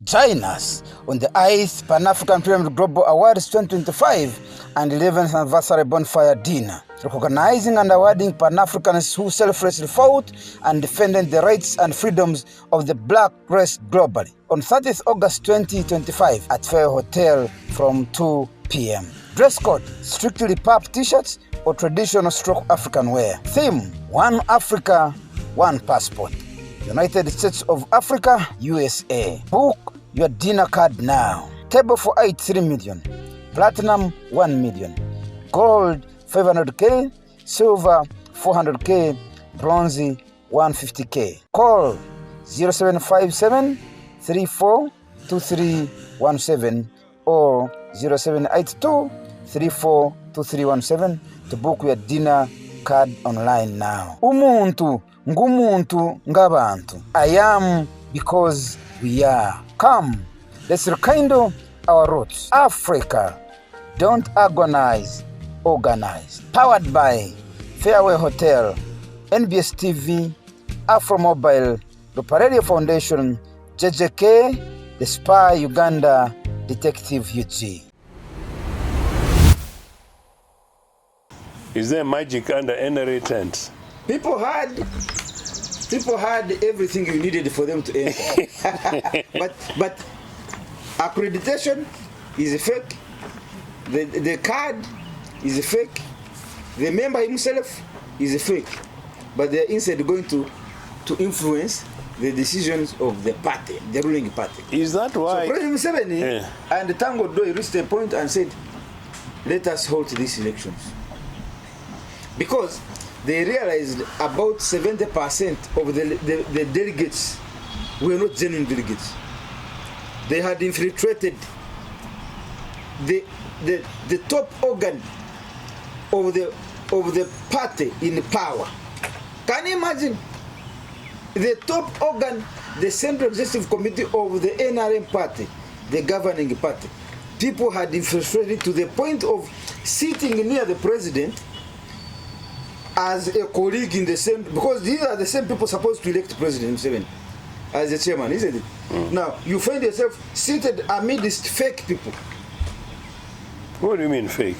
Join us on the 8th Pan-African Pyramid Global Awards 2025 and 11th Anniversary Bonfire Dinner, recognizing and awarding Pan-Africans who selflessly fought and defended the rights and freedoms of the black race globally on 30th August 2025 at Fair Hotel from 2 p.m. Dress code, strictly pub t-shirts or traditional stroke African wear. Theme, One Africa, One Passport. United States of Africa, USA. Book your dinner card now. Table for 8, 3 million. Platinum, 1 million. Gold, 500K. Silver, 400K. Bronze, 150K. Call 0757 342317 or 0782 342317 to book your dinner card online now. Umuntu ngumuntu ngabantu. I am because we are. Come, let's rekindle our roots. Africa, don't agonize, organize. Powered by Fairway Hotel, NBS TV, Afro Mobile, Lupa Radio Foundation, JJK, The Spy Uganda, Detective UG. Is there magic under NRA tents? People had everything you needed for them to enter. but accreditation is a fake. The card is a fake. The member himself is a fake. But they're instead going to influence the decisions of the party, the ruling party. Is that why? So President Museveni and the Tango Doi reached a point and said, let us halt these elections. Because they realized about 70% of the delegates were not genuine delegates. They had infiltrated the top organ of the party in power. Can you imagine? The top organ, the Central Executive Committee of the NRM party, the governing party. People had infiltrated to the point of sitting near the president as a colleague in the same, because these are the same people supposed to elect President Museveni as the chairman, isn't it? Now, you find yourself seated amidst fake people. What do you mean fake?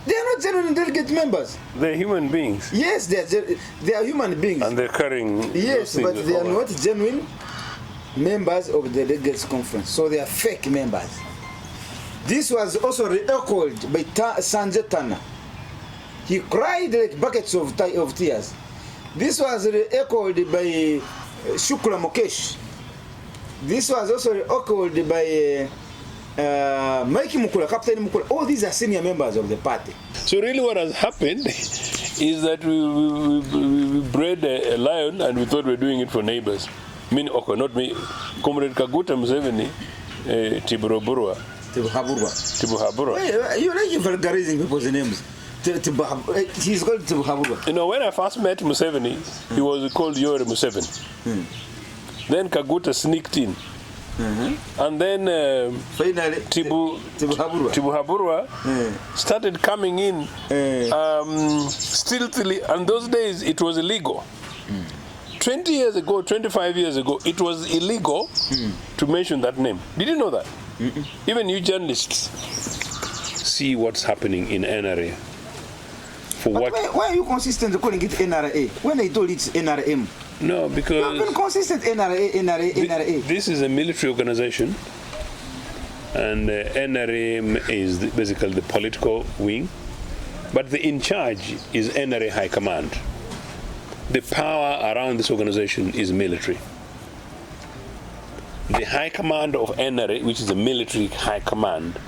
They are not genuine delegate members. They're human beings. Yes, they are human beings. And they're carrying... Yes, but they are not genuine members of the delegates conference. So they are fake members. This was also re-echoed by Sanjay Tana. He cried like buckets of tears. This was echoed by Shukla Mukesh. This was also echoed by Mikey Mukula, Captain Mukula. All these are senior members of the party. So really what has happened is that we bred a lion and we thought we were doing it for neighbors. Okay, not me. Comrade Kaguta Museveni, Tibuhaburwa. You like vulgarizing people's names. He's called Tibuhaburwa. You know, when I first met Museveni, he was called Yoweri Museveni. Then Kaguta sneaked in. And then finally Tibuhaburwa started coming in stealthily, and those days it was illegal. 20 years ago, 25 years ago, it was illegal to mention that name. Did you know that? Even you journalists see what's happening in NRA. Why are you consistent calling it NRA when I told it's NRM? No, because you have been consistent NRA. This is a military organization, and NRM is basically the political wing, but the in charge is NRA High Command. The power around this organization is military. The High Command of NRA, which is the military High Command,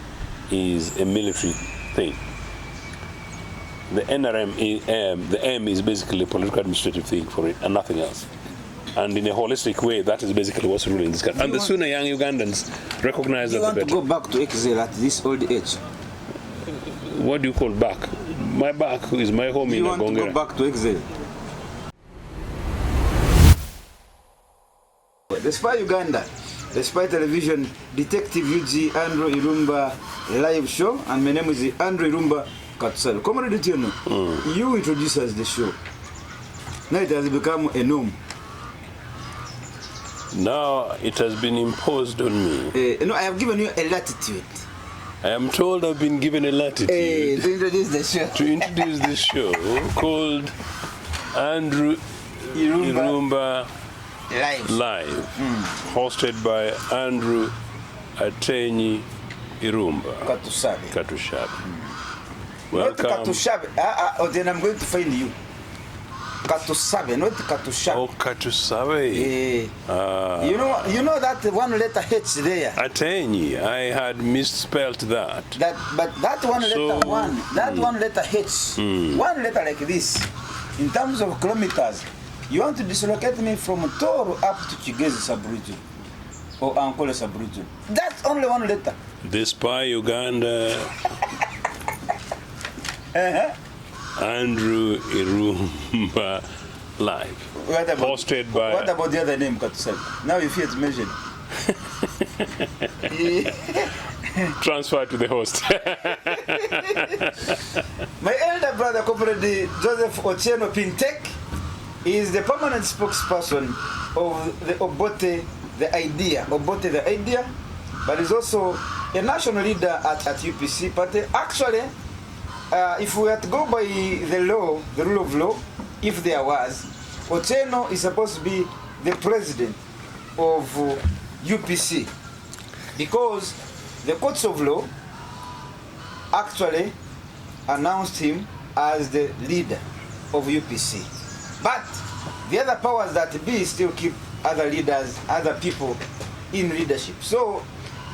is a military thing. The NRM, the M is basically a political administrative thing for it and nothing else. And in a holistic way, that is basically what's ruling this country. And the sooner young Ugandans recognize that, the better. You want to go back to Exile at this old age? What do you call back? My back is my home in Agongera. You want to go back to Exile? The Spy Uganda, the Spy Television, Detective UG, Andrew Irumba live show, and my name is Andrew Irumba Katsal. Comrade Ochieno, you introduce us the show. Now it has become a norm. Now it has been imposed on me. No, I have given you a latitude. I am told I've been given a latitude To introduce the show. to introduce this show called Andrew Irumba Live, hosted by Andrew Akena-Ochieno Katushabe. Welcome. Not Katushabe. Then I'm going to find you. Katusabe, not Katushabe. Oh, Katusabe. You know that one letter H there. Akena, I had misspelled that. But that one letter one letter H, one letter like this, in terms of kilometers, you want to dislocate me from Toro up to Chigezi sub-region or Ankole sub-region. That's only one letter. The spy Uganda. Andrew Irumba Live. Hosted by. What about the other name, Katusai? Now you fear to mention. Transfer to the host. My elder brother, Comrade Joseph Ochieno Pintek, is the permanent spokesperson of the Obote the idea, but is also a national leader at UPC party. Actually, if we were to go by the law, the rule of law, if there was, Ochieno is supposed to be the president of UPC, because the courts of law actually announced him as the leader of UPC. But the other powers that be still keep other leaders, other people in leadership. So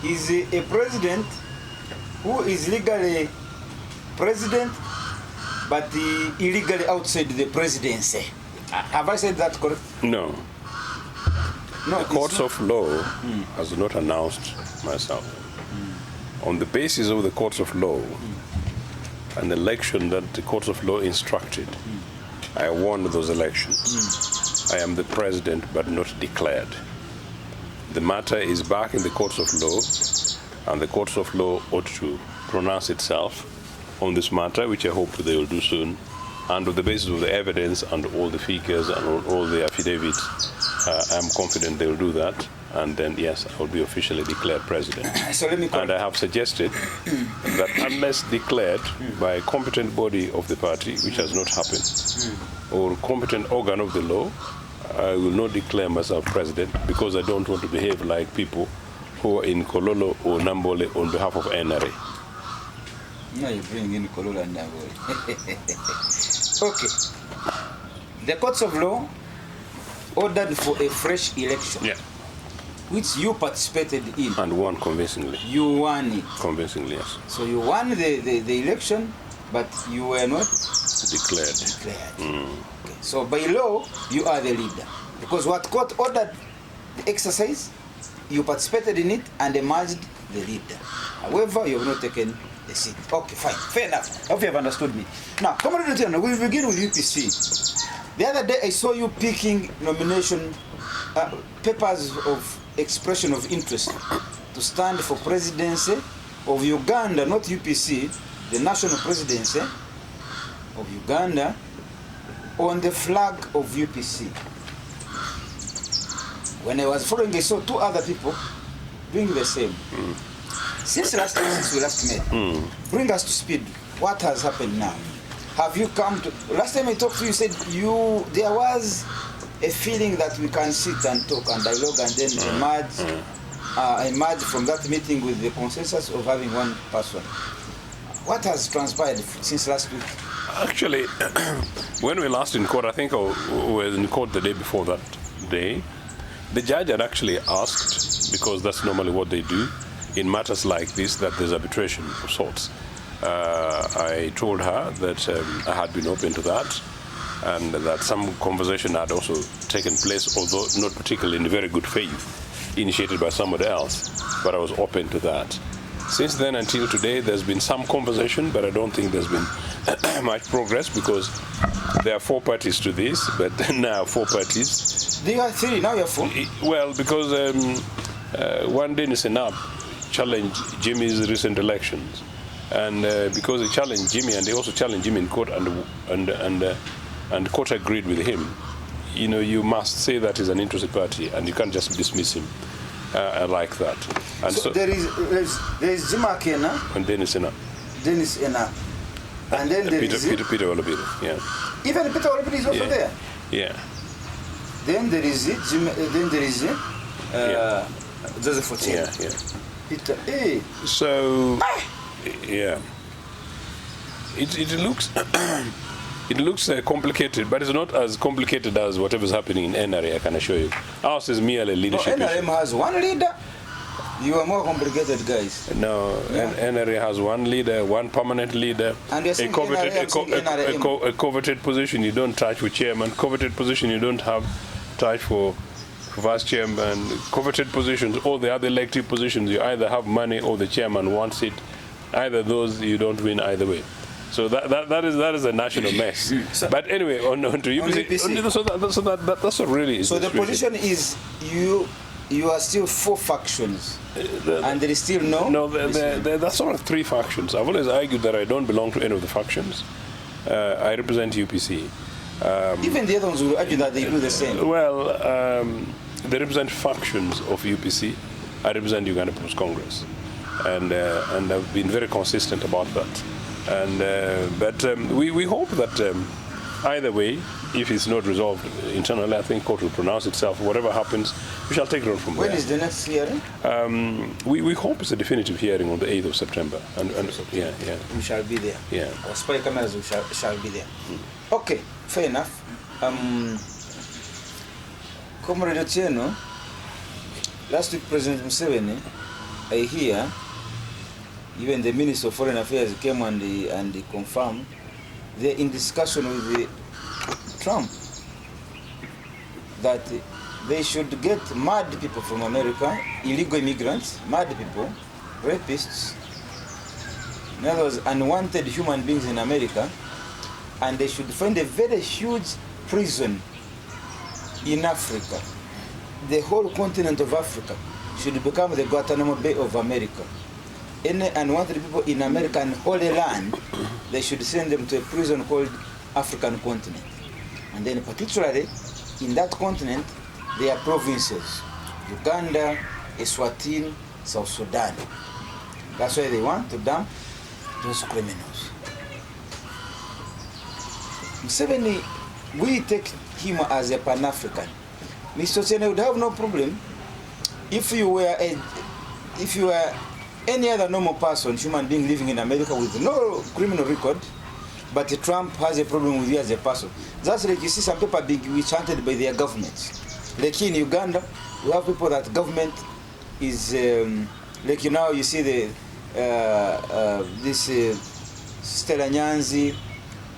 he's a president who is legally president, but illegally outside the presidency. Have I said that correct? No. No. The courts of law has not announced myself. On the basis of the courts of law, an election that the courts of law instructed, I won those elections. I am the president, but not declared. The matter is back in the courts of law, and the courts of law ought to pronounce itself on this matter, which I hope they will do soon, and on the basis of the evidence and all the figures and all the affidavits, I'm confident they will do that, and then yes, I will be officially declared president. So let me and I have suggested that unless declared by a competent body of the party, which has not happened, or competent organ of the law, I will not declare myself president, because I don't want to behave like people who are in Kololo or Nambole on behalf of NRA. Now you bring in Kololo and Nambole. Okay. The courts of law ordered for a fresh election, which you participated in. And won convincingly. You won it. Convincingly, yes. So you won the election, but you were not declared. Okay. So by law, you are the leader. Because what court ordered the exercise, you participated in it and emerged the leader. However, you have not taken the seat. Okay, fine. Fair enough. I hope you have understood me. Now, Comrade Ochieno, we'll begin with UPC. The other day, I saw you picking nomination papers of expression of interest to stand for presidency of Uganda, not UPC, the national presidency of Uganda, on the flag of UPC. When I was following, I saw two other people doing the same. Since we last met, bring us to speed. What has happened now? Have you come to? Last time I talked to you, said there was a feeling that we can sit and talk and dialogue and then emerge from that meeting with the consensus of having one person. What has transpired since last week? Actually, when we last in court, I think I was in court the day before that day, the judge had actually asked, because that's normally what they do in matters like this, that there's arbitration of sorts. I told her that I had been open to that, and that some conversation had also taken place, although not particularly in very good faith, initiated by somebody else, but I was open to that. Since then until today, there's been some conversation, but I don't think there's been much progress, because there are 4 parties to this, but now 4 parties. There are 3, now you're 4? Well, because one Dennis Enab challenged Jimmy's recent elections, and because he challenged Jimmy, and they also challenged Jimmy in court, and court agreed with him, you must say that is an interested party, and you can't just dismiss him like that. And so there is Jim Akena, and Dennis Ena, and then there is Peter Olobiro, yeah. Even Peter Olobiro is also there. Yeah. Then there is Joseph Ochieno. Yeah. Peter, hey. So, yeah. It looks it looks complicated, but it's not as complicated as whatever's happening in NRA, I can assure you. Ours is merely leadership. No, NRM has one leader. You are more complicated, guys. No, yeah. NRA has one leader, one permanent leader. And you're a coveted position you don't touch with chairman, coveted position you don't have touch for vice chairman, coveted positions, all the other elective positions, you either have money or the chairman wants it. Either those, you don't win either way. So that is a national mess. So but anyway, on to UPC. So that's what really is. So the position is you are still 4 factions, and there is still no. That's sort of 3 factions. I've always argued that I don't belong to any of the factions. I represent UPC. Even the other ones will argue that they do the same. Well, they represent factions of UPC. I represent Uganda People's Congress, and I've been very consistent about that. And but we hope that either way, if it's not resolved internally, I think court will pronounce itself. Whatever happens, we shall take it on from there. When is the next hearing? We hope it's a definitive hearing on the 8th of September. And yeah. We shall be there. Yeah. Our spy cameras shall be there. Okay, fair enough. Comrade Ochieno, last week President Museveni, I hear, even the Minister of Foreign Affairs came and confirmed they're in discussion with Trump that they should get mad people from America, illegal immigrants, mad people, rapists, in other words, unwanted human beings in America, and they should find a very huge prison in Africa. The whole continent of Africa should become the Guantanamo Bay of America. Any unwanted people in America and Holy Land, they should send them to a prison called African continent. And then particularly in that continent, there are provinces, Uganda, Eswatini, South Sudan. That's why they want to dump those criminals. Museveni, we take him as a Pan-African. Mr. Ochieno would have no problem if you were any other normal person, human being living in America with no criminal record, but Trump has a problem with you as a person. That's like you see some people being chanted by their governments. Like in Uganda, we have people that government is like you see the this Stella Nyanzi,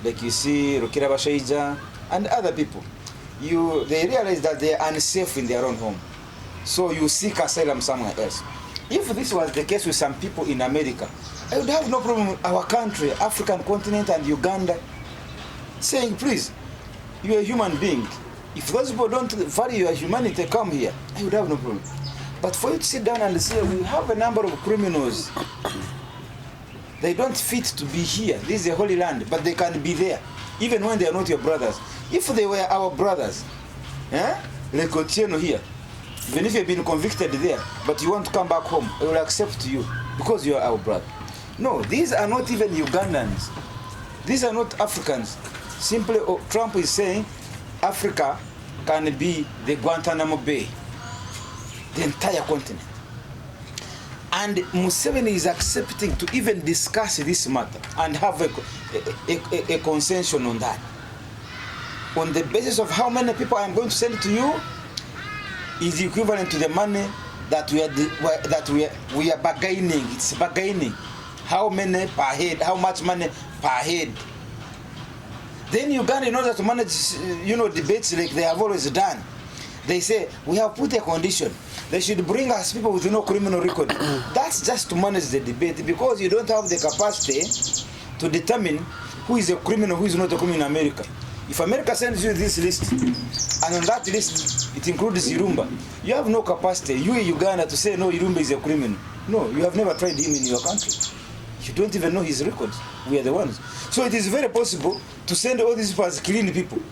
like you see Rukira Bashaija and other people. They realize that they are unsafe in their own home, so you seek asylum somewhere else. If this was the case with some people in America, I would have no problem with our country, African continent and Uganda, saying, please, you're a human being. If those people don't value your humanity, come here. I would have no problem. But for you to sit down and say, we have a number of criminals, they don't fit to be here. This is a holy land, but they can be there, even when they are not your brothers. If they were our brothers, like Ochieno here, even if you've been convicted there, but you want to come back home, I will accept you because you are our brother. No, these are not even Ugandans. These are not Africans. Simply, Trump is saying Africa can be the Guantanamo Bay, the entire continent. And Museveni is accepting to even discuss this matter and have a consensus on that. On the basis of how many people I am going to send to you, is equivalent to the money that we are bargaining. It's bargaining. How many per head? How much money per head? Then Uganda, in order to manage, debates like they have always done, they say we have put a condition. They should bring us people with no criminal record. That's just to manage the debate because you don't have the capacity to determine who is a criminal, who is not a criminal in America. If America sends you this list, and on that list it includes Irumba, you have no capacity, you in Uganda, to say no, Irumba is a criminal. No, you have never tried him in your country. You don't even know his records. We are the ones. So it is very possible to send all these people as clean people.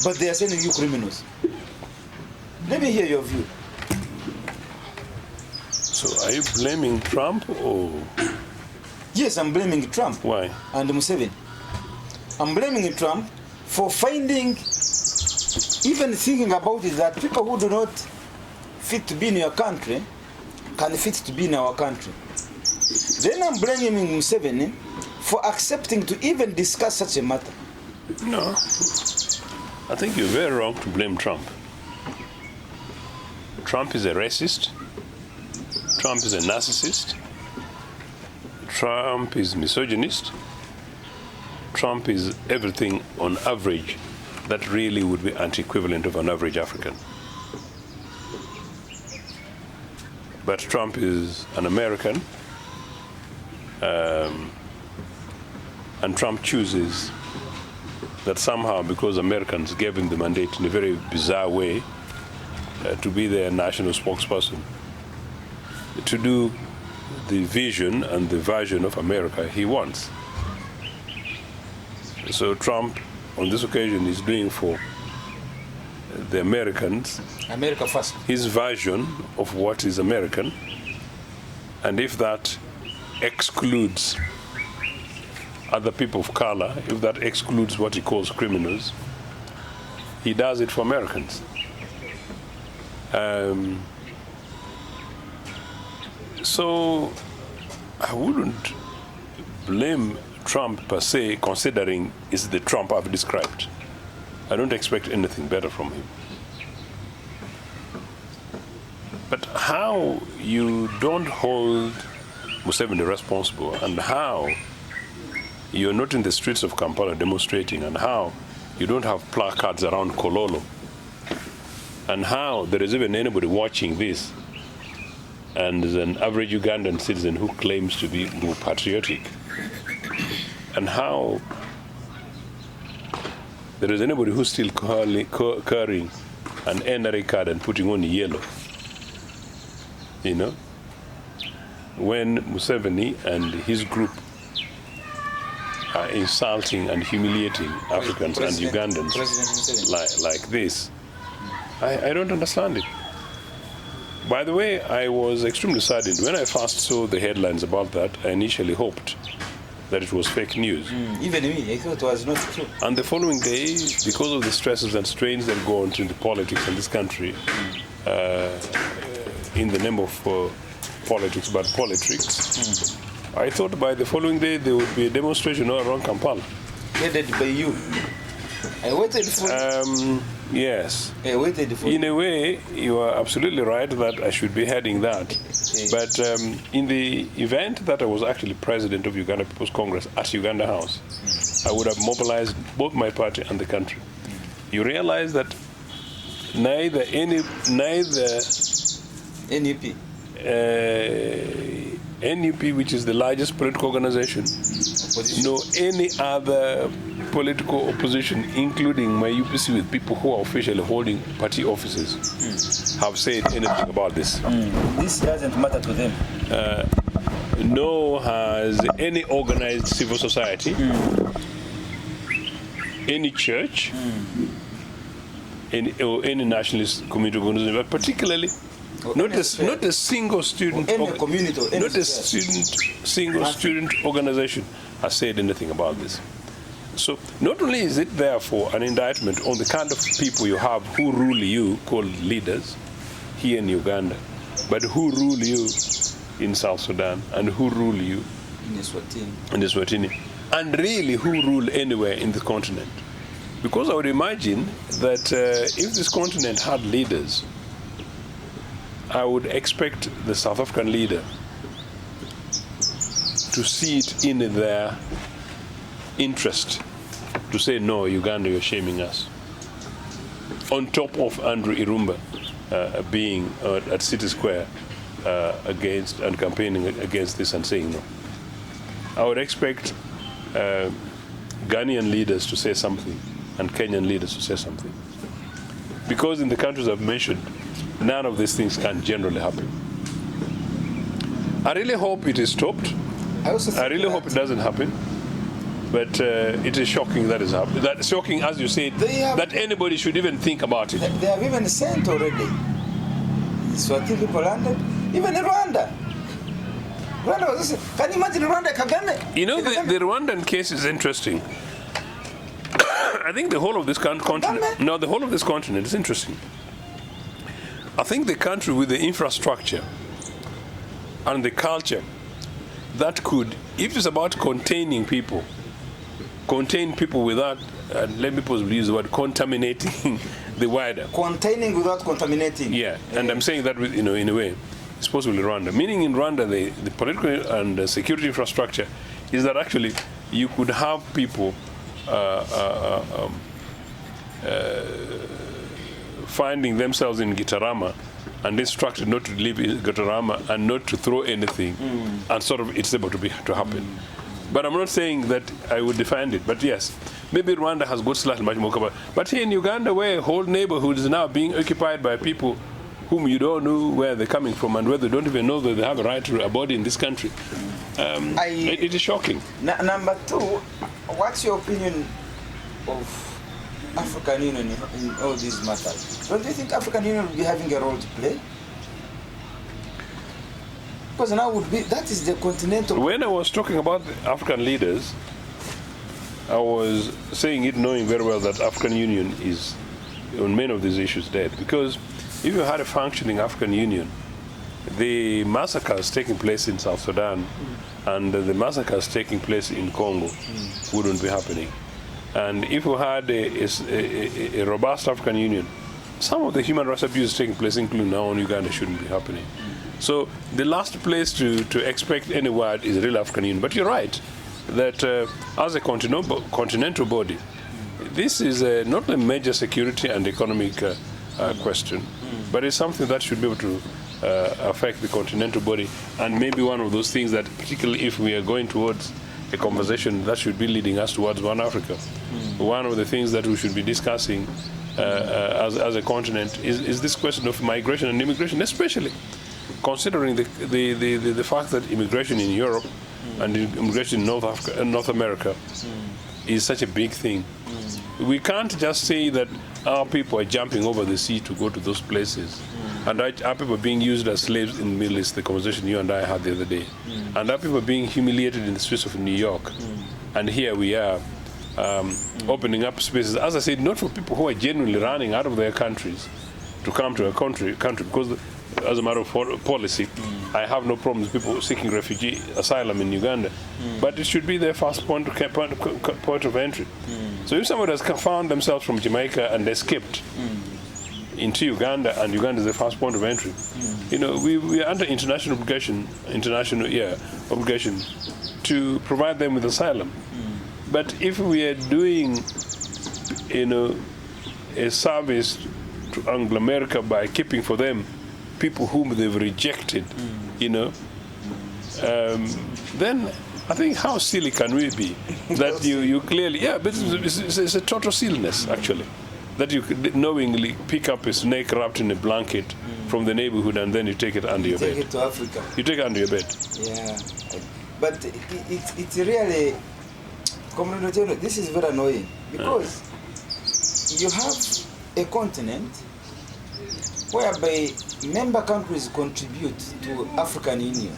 but they are sending you criminals. Let me hear your view. So are you blaming Trump or? Yes, I'm blaming Trump. Why? And Museveni. I'm blaming Trump for finding, even thinking about it, that people who do not fit to be in your country can fit to be in our country. Then I'm blaming Museveni for accepting to even discuss such a matter. No. I think you're very wrong to blame Trump. Trump is a racist. Trump is a narcissist. Trump is misogynist. Trump is everything on average that really would be anti-equivalent of an average African. But Trump is an American, and Trump chooses that somehow, because Americans gave him the mandate in a very bizarre way to be their national spokesperson, to do the vision and the version of America he wants. So Trump, on this occasion, is doing for the Americans America first. his version of what is American, and if that excludes other people of color, if that excludes what he calls criminals, he does it for Americans. So I wouldn't blame Trump per se, considering it's the Trump I've described. I don't expect anything better from him. But how you don't hold Museveni responsible, and how you're not in the streets of Kampala demonstrating, and how you don't have placards around Kololo, and how there is even anybody watching this and is an average Ugandan citizen who claims to be more patriotic, and how there is anybody who's still carrying an NRA card and putting on yellow. You know, when Museveni and his group are insulting and humiliating Africans and Ugandans like this, I don't understand it. By the way, I was extremely saddened when I first saw the headlines about that. I initially hoped that it was fake news. Even me, I thought it was not true. And the following day, because of the stresses and strains that go on in the politics in this country, in the name of politics, but politics, I thought by the following day there would be a demonstration all around Kampala. Headed by you. I waited for yes. I waited for In a way, you are absolutely right that I should be heading that. But in the event that I was actually president of Uganda People's Congress at Uganda House, I would have mobilized both my party and the country. You realize that neither NUP. NUP, which is the largest political organization, nor any other political opposition, including my UPC with people who are officially holding party offices, have said anything about this. This doesn't matter to them. Nor has any organized civil society, any church, or any nationalist community organization, but particularly not a single student, single student organization has said anything about this. So not only is it therefore an indictment on the kind of people you have who rule you, called leaders, here in Uganda, but who rule you in South Sudan, and who rule you in Eswatini, and really who rule anywhere in the continent. Because I would imagine that if this continent had leaders, I would expect the South African leader to see it in their interest to say, no, Uganda, you're shaming us. On top of Andrew Irumba being at City Square against and campaigning against this and saying no. I would expect Ghanaian leaders to say something and Kenyan leaders to say something. Because in the countries I've mentioned, none of these things can generally happen. I really hope it is stopped. I really hope it doesn't happen. But it is shocking that is happening. That's shocking, as you said, that anybody should even think about it. They have even sent already. Swatini people landed, even in Rwanda. Rwanda was just, can you imagine Rwanda, Kagame? You know, the Rwandan case is interesting. I think the whole of this continent, no, the whole of this continent is interesting. I think the country with the infrastructure and the culture that could, if it's about containing people, contain people without, let me possibly use the word, contaminating the wider. Containing without contaminating. Yeah, and I'm saying that with, in a way, it's possible in Rwanda. Meaning in Rwanda, the political and security infrastructure is that actually you could have people finding themselves in Gitarama and instructed not to live in Gitarama and not to throw anything, and sort of it's able to happen. But I'm not saying that I would defend it. But yes, maybe Rwanda has got slightly much more cover. But here in Uganda, where whole neighborhoods are now being occupied by people whom you don't know where they're coming from and whether they don't even know that they have a right to a body in this country, it is shocking. Number two, what's your opinion of African Union in all these matters? Don't you think African Union will be having a role to play? Because now would be, that is the continental. When I was talking about the African leaders, I was saying it knowing very well that African Union is on many of these issues dead. Because if you had a functioning African Union, the massacres taking place in South Sudan and the massacres taking place in Congo wouldn't be happening. And if we had a robust African Union, some of the human rights abuses taking place, including now in Uganda, shouldn't be happening. So the last place to expect any word is real African Union. But you're right that as a continental body, this is not a major security and economic question, but it's something that should be able to affect the continental body, and maybe one of those things that, particularly if we are going towards a conversation that should be leading us towards one Africa, one of the things that we should be discussing as a continent is this question of migration and immigration, especially considering the fact that immigration in Europe and immigration in North America is such a big thing. We can't just say that our people are jumping over the sea to go to those places, and our people are being used as slaves in the Middle East, the conversation you and I had the other day, and our people are being humiliated in the streets of New York, and here we are opening up spaces, as I said, not for people who are genuinely running out of their countries to come to a country because as a matter of policy, I have no problem with people seeking refugee asylum in Uganda, but it should be their first point of entry. So if somebody has found themselves from Jamaica and escaped into Uganda, and Uganda is the first point of entry, we are under international obligation to provide them with asylum. But if we are doing, a service to Anglo-America by keeping for them people whom they've rejected, then I think how silly can we be that you clearly, but it's a total silliness, actually, that you could knowingly pick up a snake wrapped in a blanket from the neighborhood and then you take it under your bed. Take it to Africa. You take it under your bed. Yeah, but it's really, this is very annoying because you have a continent whereby member countries contribute to African Union.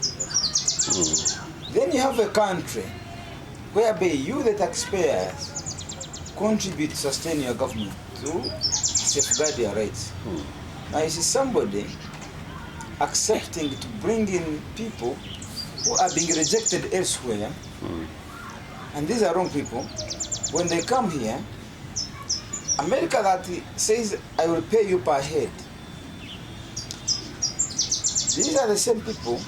Then you have a country whereby you, the taxpayers, contribute to sustain your government to safeguard your rights. Now you see somebody accepting to bring in people who are being rejected elsewhere, and these are wrong people. When they come here, America that says, I will pay you per head. These are the same people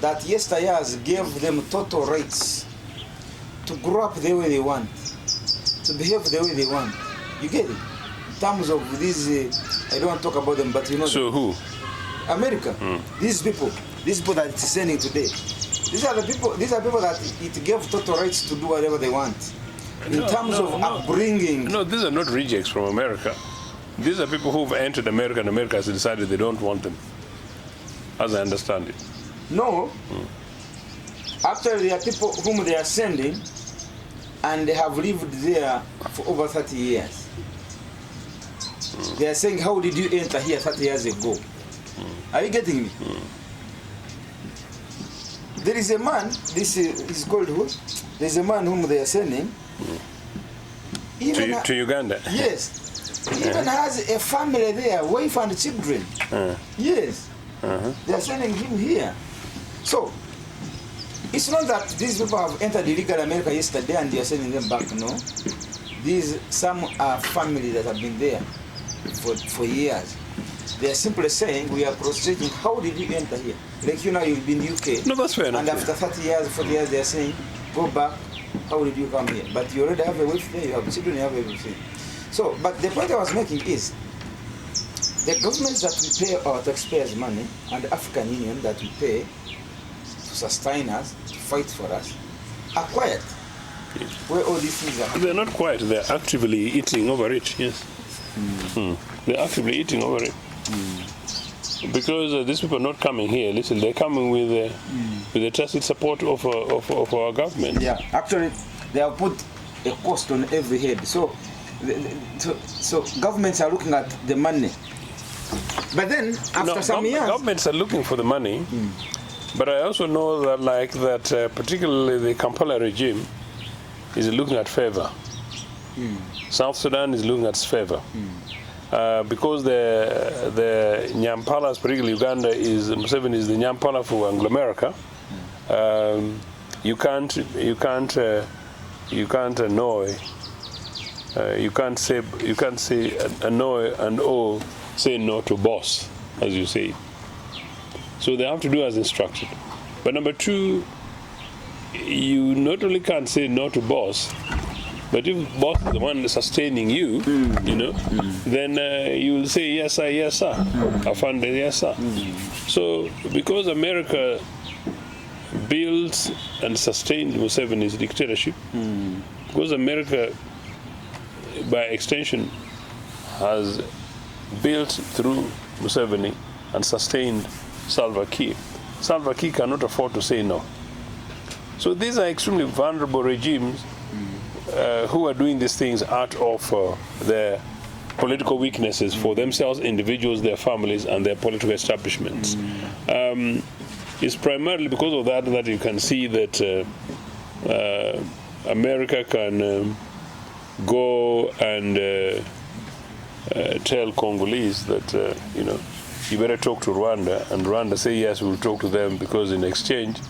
that yesteryears gave them total rights to grow up the way they want, to behave the way they want. You get it? In terms of these, I don't want to talk about them, but you know. So who? America. These people that it's sending today. These are people that it gave total rights to do whatever they want. In terms of upbringing. No, these are not rejects from America. These are people who've entered America and America has decided they don't want them, as I understand it. No. After there are people whom they are sending, and they have lived there for over 30 years. They are saying, how did you enter here 30 years ago? Are you getting me? There is a man, this is called who? There's a man whom they are sending. To Uganda? Yes. He even has a family there, wife and children. Yes. They are sending him here. So, it's not that these people have entered illegal America yesterday and they are sending them back, no. Some are family that have been there for years. They are simply saying, we are prostrating, how did you enter here? Like you now, you've been in the UK. No, that's fair enough. And after 30 years, 40 years, they are saying, go back, how did you come here? But you already have a wife there, you have children, you have everything. So, but the point I was making is, the governments that we pay our taxpayers' money and the African Union that we pay to sustain us, to fight for us, are quiet. Where all these things are happening. They're not quiet, they're actively eating over it, yes. They're actively eating over it. Because these people are not coming here, listen, they're coming with the tacit support of our government. Yeah, actually, they have put a cost on every head. So governments are looking at the money. But then, after some years... Governments are looking for the money, but I also know that, particularly the Kampala regime is looking at favor. South Sudan is looking at favor. Because the Nyampalas, particularly Uganda, Museveni is the Nyampala for Anglo-America. You can't annoy. You can't say annoy and say no to boss, as you say. So they have to do as instructed. But number two, you not only can't say no to boss, but if boss is the one sustaining you, then you will say yes sir, Afande, yes sir. So because America built and sustained Museveni's dictatorship, because America, by extension, has built through Museveni and sustained Salva Kiir. Salva Kiir cannot afford to say no. So these are extremely vulnerable regimes who are doing these things out of their political weaknesses for themselves, individuals, their families, and their political establishments. It's primarily because of that you can see that America can go and tell Congolese that, you better talk to Rwanda, and Rwanda say, yes, we'll talk to them because in exchange,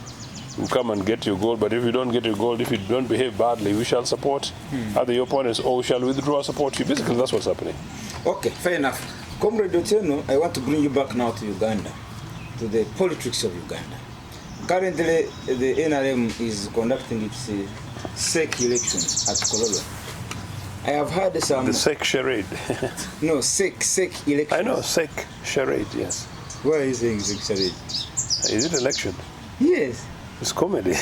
we'll come and get your gold, but if you don't get your gold, if you don't behave badly, we shall support either your opponents or we shall withdraw support you. Basically, that's what's happening. Okay, fair enough. Comrade Ochieno, I want to bring you back now to Uganda, to the politics of Uganda. Currently, the NRM is conducting its SEC elections at Kololo. I have heard some... The SEC charade. No, SEC elections. I know, SEC charade, yes. Why are you saying SEC charade? Is it election? Yes. It's comedy.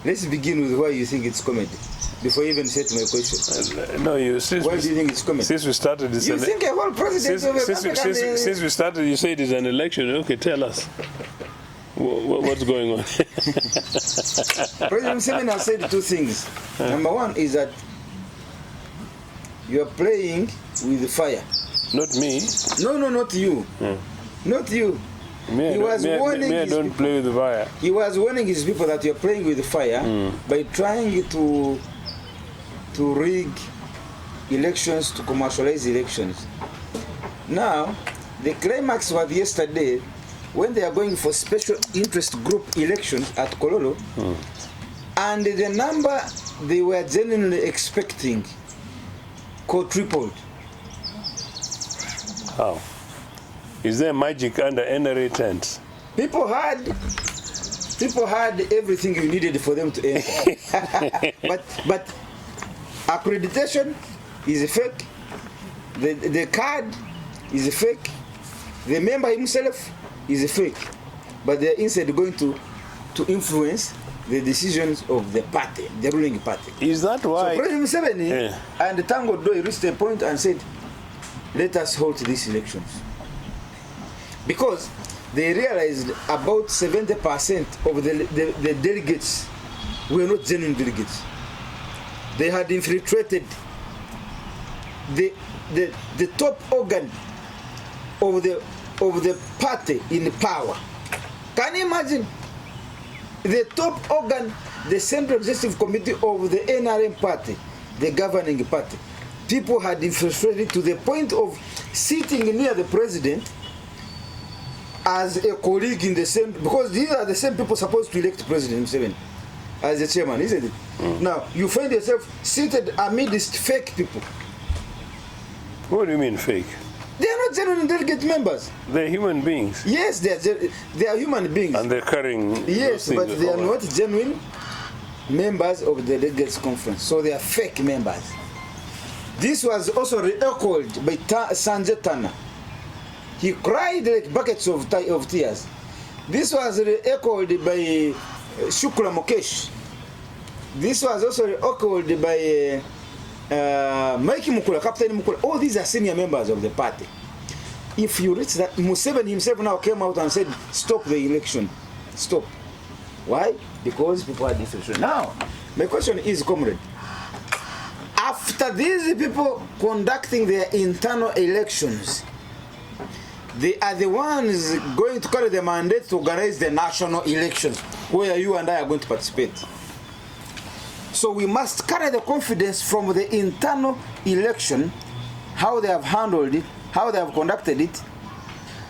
Let's begin with why you think it's comedy, before you even say to my question. No, why do you think it's comedy? Since we started this... You think a whole president since we started, you said it's an election. Okay, tell us. What's going on? President Museveni has said two things. Number one is that you are playing with the fire. Not me. No, not you. Not you. Me, I don't play with the fire. He was warning his people that you are playing with the fire by trying to rig elections, to commercialize elections. Now, the climax was yesterday, when they are going for special interest group elections at Kololo, and the number they were genuinely expecting quadrupled. How? Is there magic under NRA tents? People had everything you needed for them to enter. but accreditation is a fake. The card is a fake. The member himself is a fake, but they're instead going to influence the decisions of the party, the ruling party. Is that why? So President Museveni and Tango Doi reached a point and said, let us hold these elections. Because they realized about 70% of the delegates were not genuine delegates. They had infiltrated the top organ of the party in power. Can you imagine? The top organ, the Central Executive Committee of the NRM party, the governing party. People had infiltrated to the point of sitting near the president as a colleague in the same, because these are the same people supposed to elect President Museveni as the chairman, isn't it? Now, you find yourself seated amidst fake people. What do you mean fake? They are not genuine delegate members. They're human beings. Yes, they are human beings. And they're carrying. Yes, but they are not genuine members of the delegates conference. So they are fake members. This was also re-echoed by Sanjay Tana. He cried like buckets of tears. This was re-echoed by Shukla Mukesh. This was also re-echoed by Mikey Mukula, Captain Mukula. All these are senior members of the party. If you reach that, Museveni himself now came out and said, stop the election. Stop. Why? Because people are infiltrated. Now, my question is, comrade, after these people conducting their internal elections, they are the ones going to carry the mandate to organize the national elections, where you and I are going to participate. So we must carry the confidence from the internal election, how they have handled it, how they have conducted it,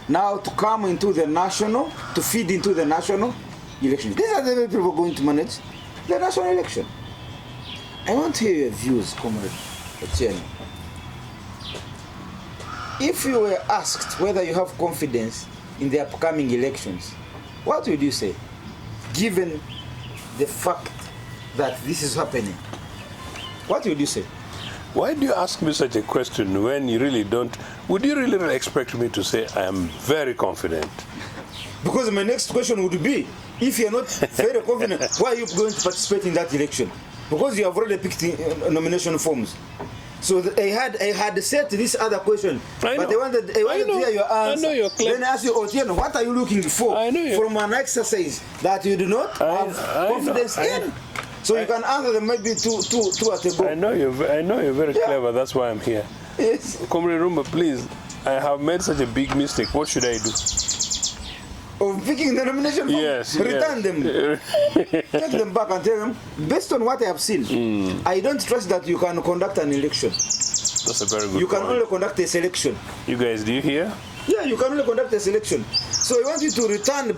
now to come into the national, to feed into the national election. These are the people going to manage the national election. I want to hear your views, Comrade Ochieno. If you were asked whether you have confidence in the upcoming elections, what would you say, given the fact that this is happening? What would you say? Why do you ask me such a question when you really don't? Would you really expect me to say I am very confident? Because my next question would be, if you're not very confident, why are you going to participate in that election? Because you have already picked nomination forms. So I had set this other question, but I wanted to hear your answer. I know you're clever. Then I ask you, Ochieno, what are you looking for from an exercise that you do not have confidence in? So you can answer them maybe two at a go. I know you're very clever. That's why I'm here. Yes. Comrade Rumba, please. I have made such a big mistake. What should I do? Of picking the nomination form? Yes. Return them. Take them back and tell them, based on what I have seen, I don't trust that you can conduct an election. That's a very good You can point. only conduct a selection. You guys, do you hear? Yeah, you can only conduct a selection. So I want you to return the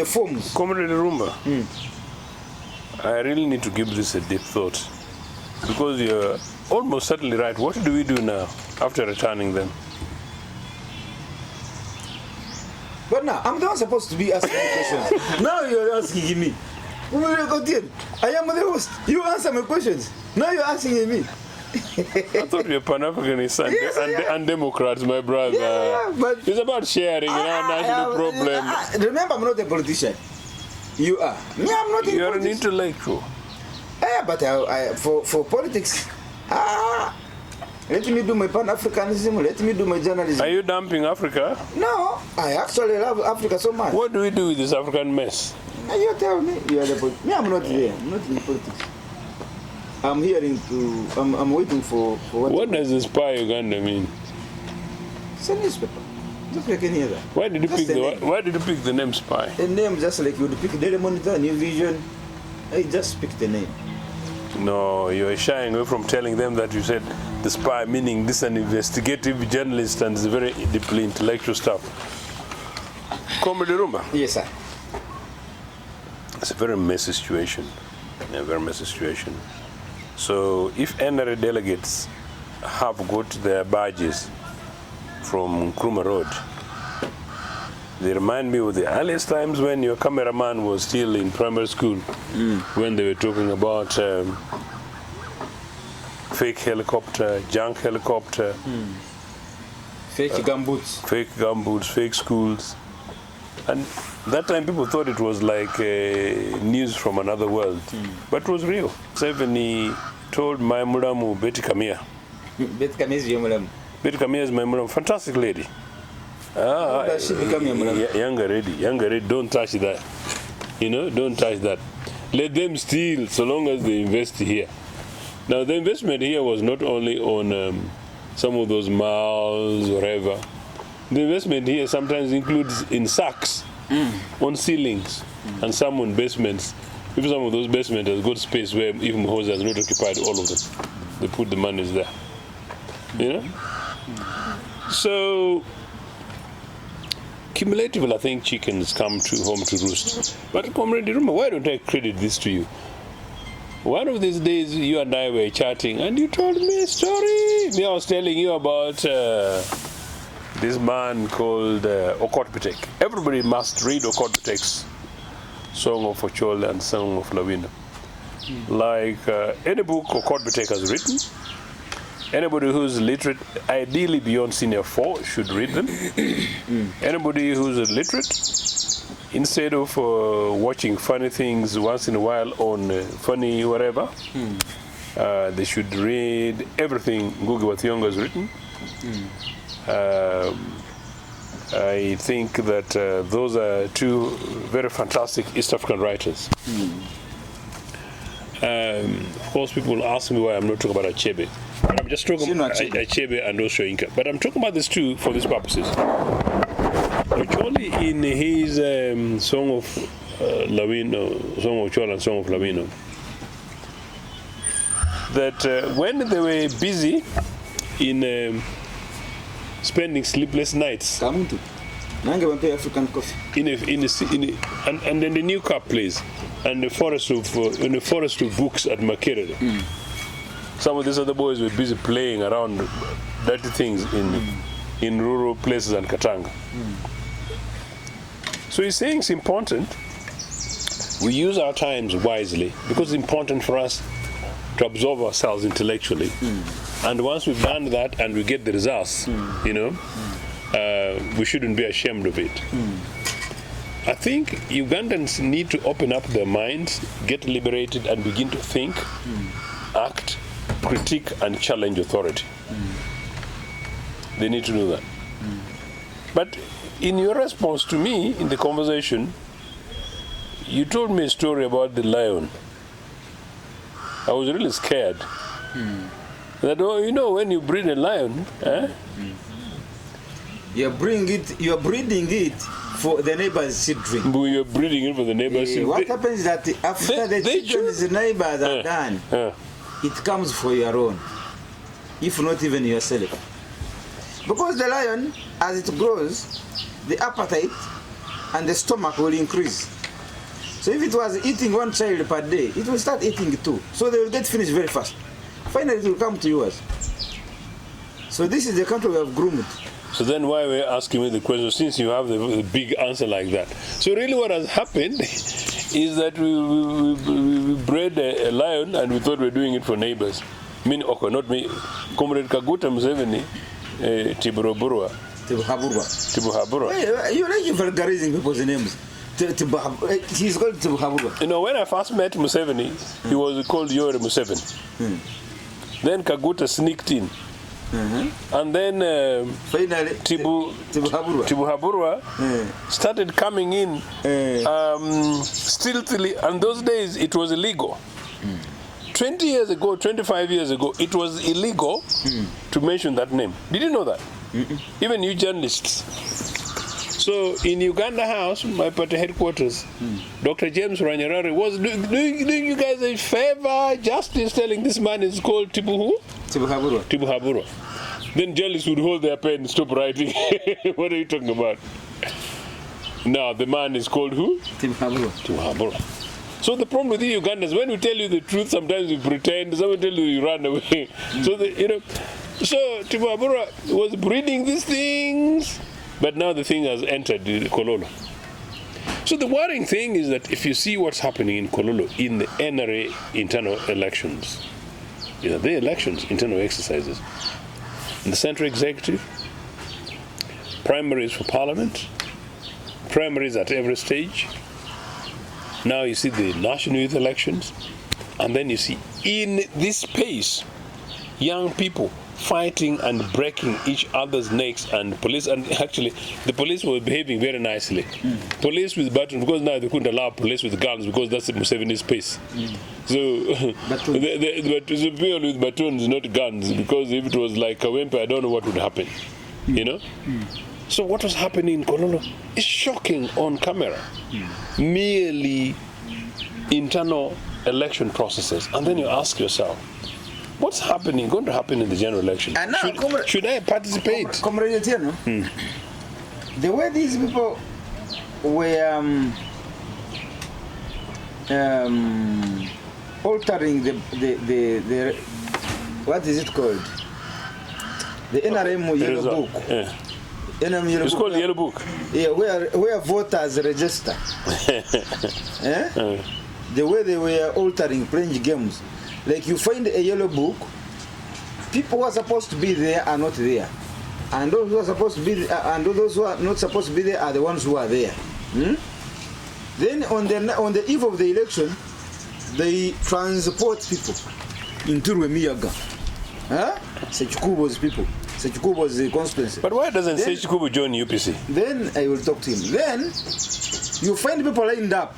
forms. Comrade Rumba, I really need to give this a deep thought. Because you're almost certainly right. What do we do now after returning them? But now, I'm the one supposed to be asking questions. Now you're asking me. I am the host. You answer my questions. Now you're asking me. I thought you're Pan-Africanists and Democrats, my brother. Yeah, but it's about sharing national problem. Remember, I'm not a politician. You are. Me, I'm not. You're an intellectual. Yeah, but for politics, let me do my Pan-Africanism. Let me do my journalism. Are you dumping Africa? No, I actually love Africa so much. What do we do with this African mess? You tell me. You are the me. I'm not there. I'm not in politics. I'm hearing to. I'm waiting for what. What does the spy Uganda mean? It's a newspaper. Just like any other. Why did you pick the name spy? A name just like you would pick Daily Monitor, New Vision. I just picked the name. No, you're shying away from telling them that you said the spy, meaning this is an investigative journalist and it's very deeply intellectual stuff. Comrade Rumba. Yes, sir. It's a very messy situation. A very messy situation. So if NRA delegates have got their badges from Nkrumah Road, they remind me of the earliest times when your cameraman was still in primary school, when they were talking about fake helicopter, junk helicopter, fake gumboots, fake schools. And that time people thought it was like news from another world, but it was real. Seveni told my muramu Betty Kamia. Betty Kamia is your muramu. Betty Kamia is my muramu, fantastic lady. How does she become your muramu? Younger lady, don't touch that. You know, don't touch that. Let them steal so long as they invest here. Now, the investment here was not only on some of those malls or whatever. The investment here sometimes includes in sacks, on ceilings, and some on basements. If some of those basements has got space where even houses has not occupied all of them, they put the monies there. You know? So, cumulatively, I think chickens come home to roost. But Comrade Iruma, why don't I credit this to you? One of these days, you and I were chatting, and you told me a story. I was telling you about this man called Okotpitek. Everybody must read Okotpitek's Song of Ochole and Song of Lawino. Like any book Okotpitek has written, anybody who's literate, ideally beyond senior 4, should read them. Anybody who's illiterate, instead of watching funny things once in a while on funny whatever, they should read everything Ngugi wa Thiong'o has written. I think that those are two very fantastic East African writers. Of course, people ask me why I'm not talking about Achebe. But I'm just talking about Achebe and also Inca. But I'm talking about these two for these purposes. Ochole, in his Song of Lawino, Song of Ochole and Song of Lawino, that when they were busy in spending sleepless nights African coffee. And then the new cup place and the forest of books at Makerere. Some of these other boys were busy playing around dirty things in rural places and Katanga. So he's saying it's important we use our times wisely, because it's important for us to absorb ourselves intellectually. And once we've done that and we get the results, you know, we shouldn't be ashamed of it. I think Ugandans need to open up their minds, get liberated, and begin to think, act, critique, and challenge authority. They need to do that. But in your response to me in the conversation, you told me a story about the lion. I was really scared. That, oh, you know, when you breed a lion, you're breeding it for the neighbor's children. But you're breeding it for the neighbor's children. What happens is that after the children's neighbors are done, it comes for your own, if not even yourself. Because the lion, as it grows, the appetite and the stomach will increase. So if it was eating one child per day, it will start eating two. So they will get finished very fast. Finally, it will come to yours. So this is the country we have groomed. So then why were you asking me the question, since you have the big answer like that? So really what has happened is that we bred a lion and we thought we were doing it for neighbors. I mean, okay, not me. Comrade Kaguta Museveni, Tibuhaburwa. You like vulgarizing people's names. He's called Tibuhaburwa. You know, when I first met Museveni, he was called Yoweri Museveni. Then Kaguta sneaked in. And then finally, Tibuhaburwa started coming in stealthily, and those days it was illegal. 20 years ago, 25 years ago, it was illegal to mention that name. Did you know that? Even you journalists. So in Uganda House, my party headquarters, Dr. James Ranyarari was doing you guys a favor, justice, telling this man is called Tibuhaburwa. Then journalists would hold their pen and stop writing. What are you talking about? Now the man is called who? Tibuhaburwa. So the problem with you Ugandans, when we tell you the truth, sometimes you pretend, someone tells you you run away. So Tibuhaburwa was breeding these things, but now the thing has entered the Kololo. So the worrying thing is that if you see what's happening in Kololo in the NRA internal elections, the elections, internal exercises, in the central executive, primaries for parliament, primaries at every stage. Now you see the national youth elections, and then you see in this space, young people fighting and breaking each other's necks, and police, and actually the police were behaving very nicely. Police with batons, because now they couldn't allow police with guns because that's Museveni's space. So the people with batons, not guns, because if it was like Kawempe, I don't know what would happen, you know. So what was happening in Kololo is shocking on camera. Merely internal election processes, and then you ask yourself, what's going to happen in the general election? And now, should I participate? Comrade Ochieno, the way these people were altering the what is it called? The NRM yellow book. Yeah. NRM yellow It's book. called the yellow book. Yeah, where voters register. The way they were altering, playing games. Like you find a yellow book, people who are supposed to be there are not there. And those who are supposed to be and those who are not supposed to be there are the ones who are there. Then on the eve of the election, they transport people into Rwemiyaga. Sechikubo's people. Sechikubo's constituency. But why doesn't Sechikubo join UPC? Then I will talk to him. Then you find people lined up,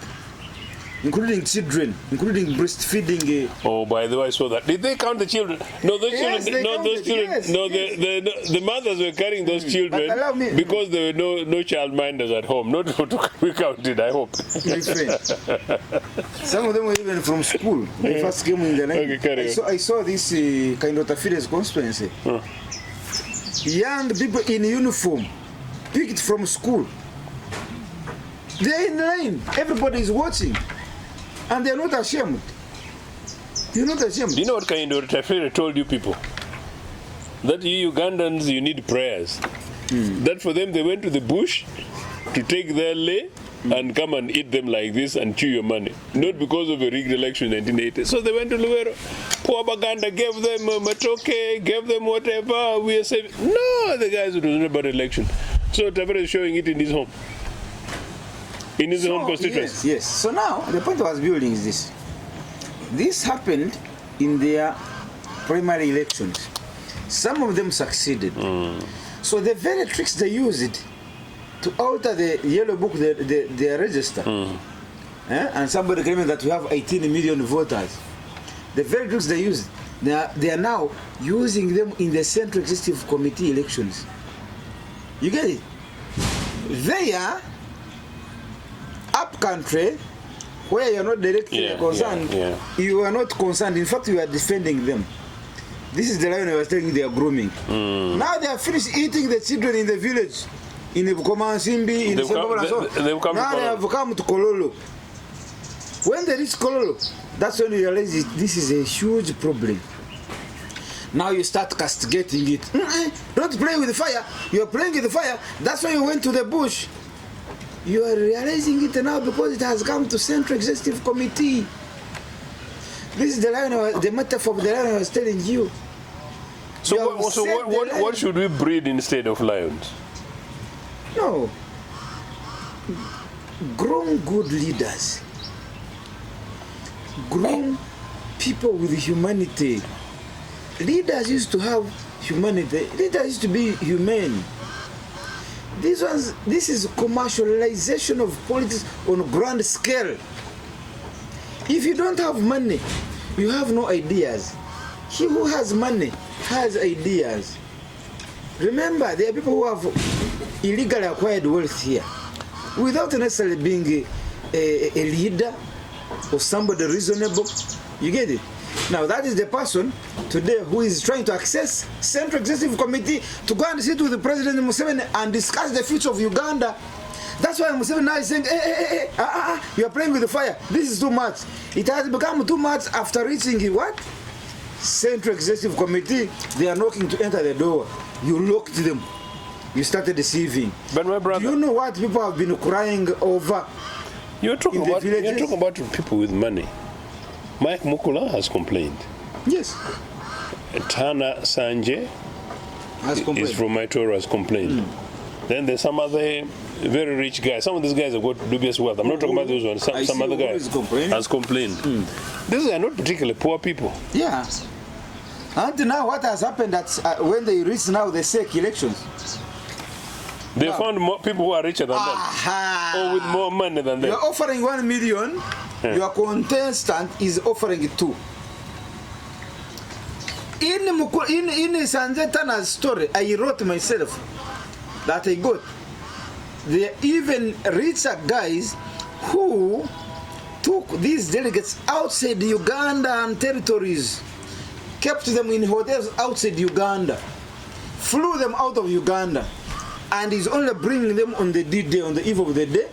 including children, including breastfeeding. Oh, by the way, I saw that. Did they count the children? No, those Yes, children. No, counted, those children. yes, No, yes. the mothers were carrying those children But allow me- because there were no child minders at home. Not to be counted, I hope. My friend. Some of them were even from school. They first came in the night. Okay, carry on. I saw this kind of affiliates constituency. Young people in uniform, picked from school. They're in line. Everybody is watching. And they're not ashamed. You're not ashamed. Do you know what kind of Tafere told you people? That you Ugandans, you need prayers. That for them, they went to the bush to take their lay and come and eat them like this and chew your money. Not because of a rigged election in 1980. So they went to Luwero. Poor Baganda gave them matoke, gave them whatever. We are saving. No, the guys, it was not about election. So Tafere is showing it in his home. In his own constituency. Yes. So now, the point I was building is this. This happened in their primary elections. Some of them succeeded. So the very tricks they used to alter the yellow book, their register, and somebody claiming that we have 18 million voters. The very tricks they used, they are now using them in the Central Executive Committee elections. You get it? They are up country where you are not directly concerned. You are not concerned. In fact, you are defending them. This is the line I was telling you they are grooming. Now they are finished eating the children in the village, in the Bukomansimbi, in the Sembabala and so on. Now they have come to Kololo. When they reach Kololo, that's when you realize this is a huge problem. Now you start castigating it. Don't play with the fire. You are playing with the fire. That's why you went to the bush. You are realizing it now because it has come to Central Executive Committee. This is the metaphor of the lion I was telling you. So what should we breed instead of lions? No. Grown good leaders. Grown people with humanity. Leaders used to have humanity. Leaders used to be humane. This is commercialization of politics on a grand scale. If you don't have money, you have no ideas. He who has money has ideas. Remember, there are people who have illegally acquired wealth here without necessarily being a leader or somebody reasonable. You get it? Now that is the person today who is trying to access Central Executive Committee to go and sit with the President Museveni and discuss the future of Uganda. That's why Museveni now is saying, you are playing with the fire. This is too much. It has become too much after reaching what? Central Executive Committee. They are knocking to enter the door. You locked them. You started deceiving. But my brother, do you know what people have been crying over? You're talking about people with money. Mike Mukula has complained. Yes. Tana Sanje is from Electoral has complained. Then there's some other very rich guys. Some of these guys have got dubious wealth. I'm not talking about those ones. Some other guy has complained. These are not particularly poor people. Yeah. And now what has happened that when they reach now the SEC elections, they found more people who are richer than them, or with more money than them. You're offering 1 million, your contestant is offering 2. In Sanjetana's story, I wrote myself that I got the even richer guys who took these delegates outside Uganda and territories, kept them in hotels outside Uganda, flew them out of Uganda, and is only bringing them on the D-Day, on the eve of the day,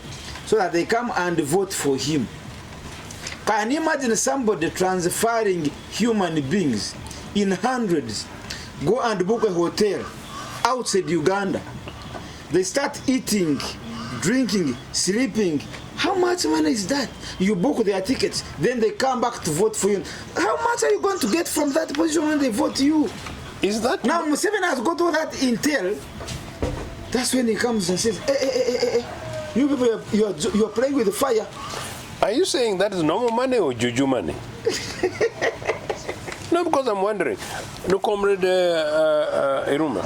so that they come and vote for him. Can you imagine somebody transferring human beings in hundreds, go and book a hotel outside Uganda? They start eating, drinking, sleeping. How much money is that? You book their tickets, then they come back to vote for you. How much are you going to get from that position when they vote you? Is that now Museveni has got all that intel? That's when he comes and says, hey, you people, you are playing with the fire. Are you saying that is normal money or juju money? No, because I'm wondering. No, comrade Iruma.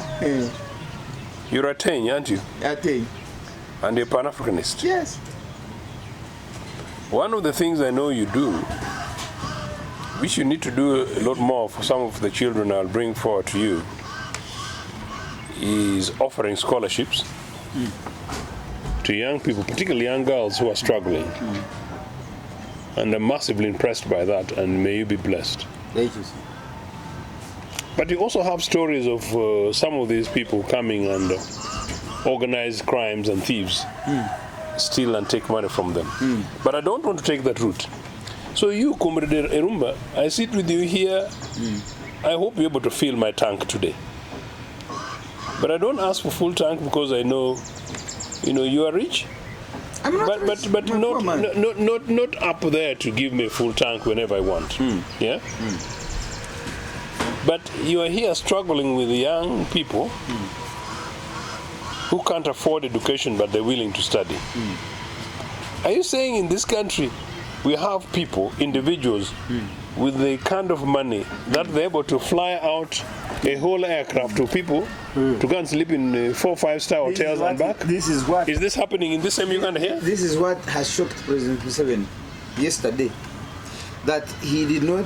You're a Tane, aren't you? A Tane. And you're Pan-Africanist. Yes. One of the things I know you do, which you need to do a lot more for some of the children I'll bring forward to you, is offering scholarships to young people, particularly young girls who are struggling. And I'm massively impressed by that, and may you be blessed. Thank you. But you also have stories of some of these people coming and organize crimes and thieves, steal and take money from them. But I don't want to take that route. So you, Comrade Irumba, I sit with you here. I hope you're able to fill my tank today. But I don't ask for full tank because I know, you are rich. I'm not but not up there to give me a full tank whenever I want. Yeah. But you are here struggling with young people who can't afford education, but they're willing to study. Are you saying in this country we have people, individuals, with the kind of money that they're able to fly out a whole aircraft to people to go and sleep in 4- or 5-star hotels and back? This is what is this happening in this same Uganda here? This is what has shocked President Museveni yesterday, that he did not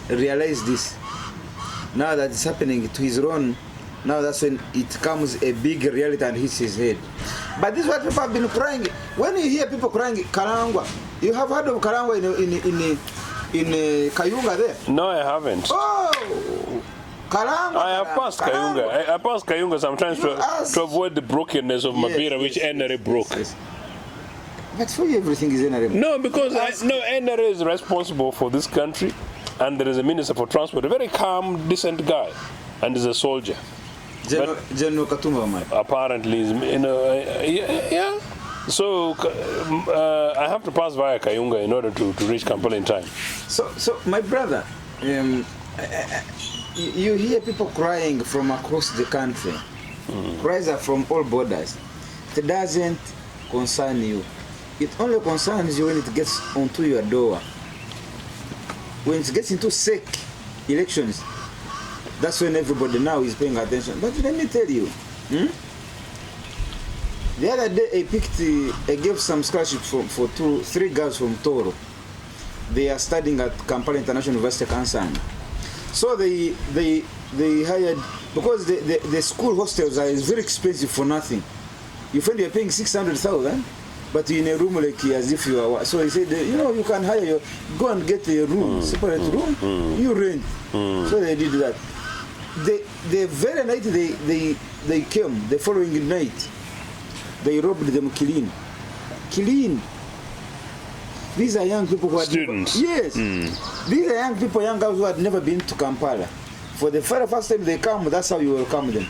realize this. Now that it's happening to his own, now that's when it comes a big reality and hits his head. But this is what people have been crying. When you hear people crying, Karangwa, you have heard of Karangwa in Kayunga there? No, I haven't. Oh! Karangwa, I have passed Kayunga. I passed Kayunga sometimes to avoid the brokenness of Mabira, which NRM broke. Yes. But for you, everything is NRM. No, because NRM is responsible for this country, and there is a minister for transport, a very calm, decent guy, and is a soldier. General Katumba, man. Apparently, yeah. So I have to pass via Kayunga in order to reach Kampala in time. So my brother, you hear people crying from across the country. Cries are from all borders. It doesn't concern you. It only concerns you when it gets onto your door. When it gets into SEC elections, that's when everybody now is paying attention. But let me tell you, the other day I gave some scholarship for 3 girls from Toro. They are studying at Kampala International University, Kansanga. So they hired, because the school hostels are very expensive for nothing. You find you're paying 600,000, but you're in a room like as if you are. So he said, you can hire go and get a room, separate room, you rent. So they did that. The very night they came, the following night, they robbed them clean. These are young people who are students. Yes. These are young people, young girls who had never been to Kampala. For the very first time they come, that's how you welcome them.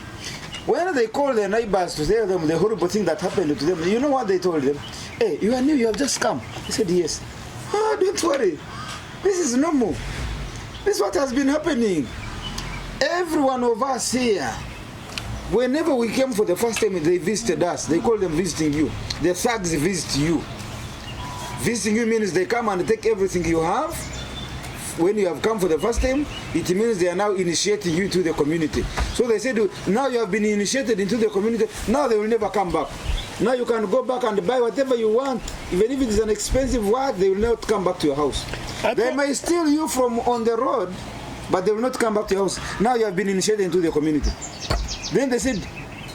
When they call their neighbors to tell them the horrible thing that happened to them, you know what they told them? Hey, you are new, you have just come. They said, yes. Oh, don't worry. This is normal. This is what has been happening. Every one of us here, whenever we came for the first time, they visited us. They call them visiting you. The thugs visit you. Visiting you means they come and take everything you have, when you have come for the first time, it means they are now initiating you to the community. So they said, now you have been initiated into the community, now they will never come back. Now you can go back and buy whatever you want, even if it is an expensive work, they will not come back to your house. They may steal you from on the road, but they will not come back to your house. Now you have been initiated into the community. Then they said,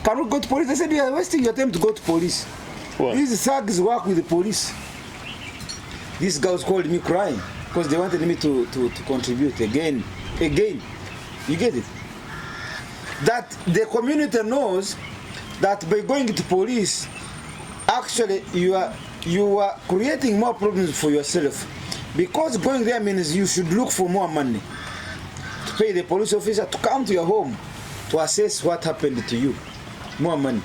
can we go to police? They said, you are wasting your time to go to police. What? These thugs work with the police. These guys called me crying because they wanted me to contribute again. You get it? That the community knows that by going to police, actually you are creating more problems for yourself. Because going there means you should look for more money to pay the police officer to come to your home to assess what happened to you. More money.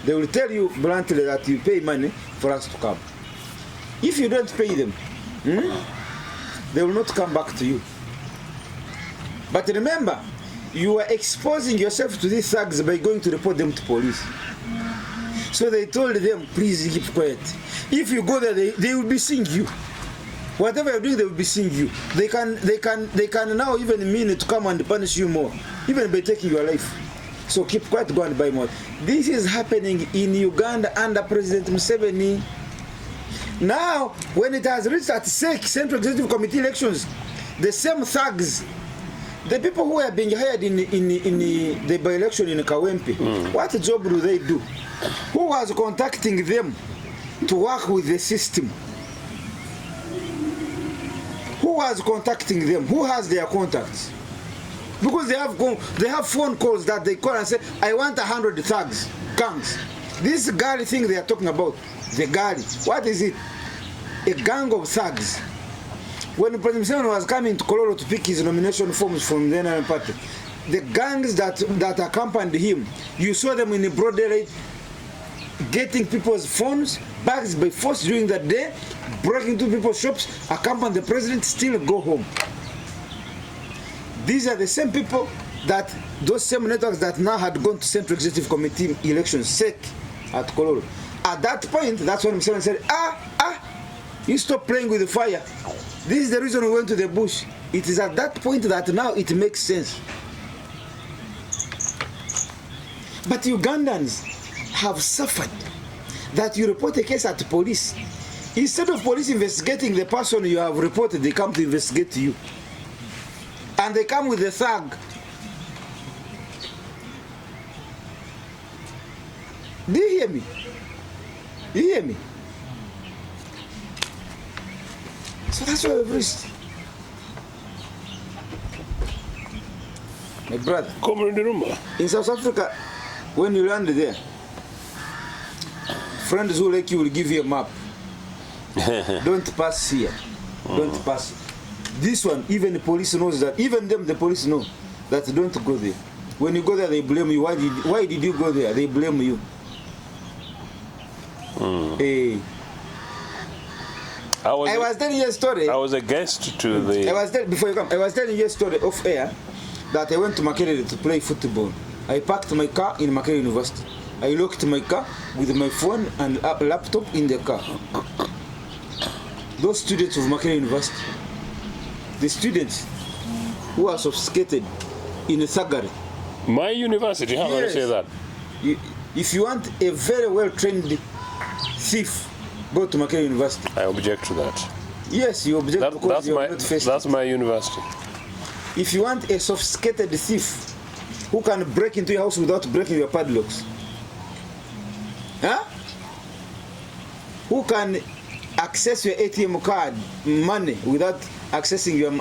They will tell you bluntly that you pay money for us to come. If you don't pay them, they will not come back to you. But remember, you are exposing yourself to these thugs by going to report them to police. So they told them, please keep quiet. If you go there, they will be seeing you. Whatever you're doing, they will be seeing you. They can now even mean to come and punish you more, even by taking your life. So keep quiet, go and buy more. This is happening in Uganda under President Museveni. Now, when it has reached at SEC, Central Executive Committee elections, the same thugs, the people who are being hired in the by-election in Kawempe, what job do they do? Who was contacting them to work with the system? Who was contacting them? Who has their contacts? Because they have phone calls that they call and say, I want 100 thugs, gangs. This Gali thing they are talking about, the Gali, what is it? A gang of thugs. When President Museveni was coming to Kololo to pick his nomination forms from the NRM party, the gangs that accompanied him, you saw them in the broad daylight, getting people's phones, bags by force during the day, breaking into people's shops, accompany the president, still go home. These are the same people that, those same networks that now had gone to Central Executive Committee elections, SEC, at Kololo. At that point, that's when Museveni said, you stop playing with the fire. This is the reason we went to the bush. It is at that point that now it makes sense. But Ugandans have suffered that you report a case at the police. Instead of police investigating the person you have reported, they come to investigate you. And they come with a thug. Do you hear me? Do you hear me? So that's why we've reached. My brother, in South Africa, when you land there, friends who like you will give you a map. Don't pass here. Don't pass. This one, even the police knows that. Even them, the police know that don't go there. When you go there, they blame you. Why did you go there? They blame you. Hey. I was telling you a story. I was a guest to the... Before you come, I was telling you a story off air that I went to Makerere to play football. I parked my car in Makerere University. I locked my car with my phone and laptop in the car. Those students of Makerere University, the students who are sophisticated in Thagari. My university, how do I say that? If you want a very well-trained thief, go to Makerere University. I object to that. Yes, you object because you are not faced. That's my university. If you want a sophisticated thief who can break into your house without breaking your padlocks, who can access your ATM card money without accessing your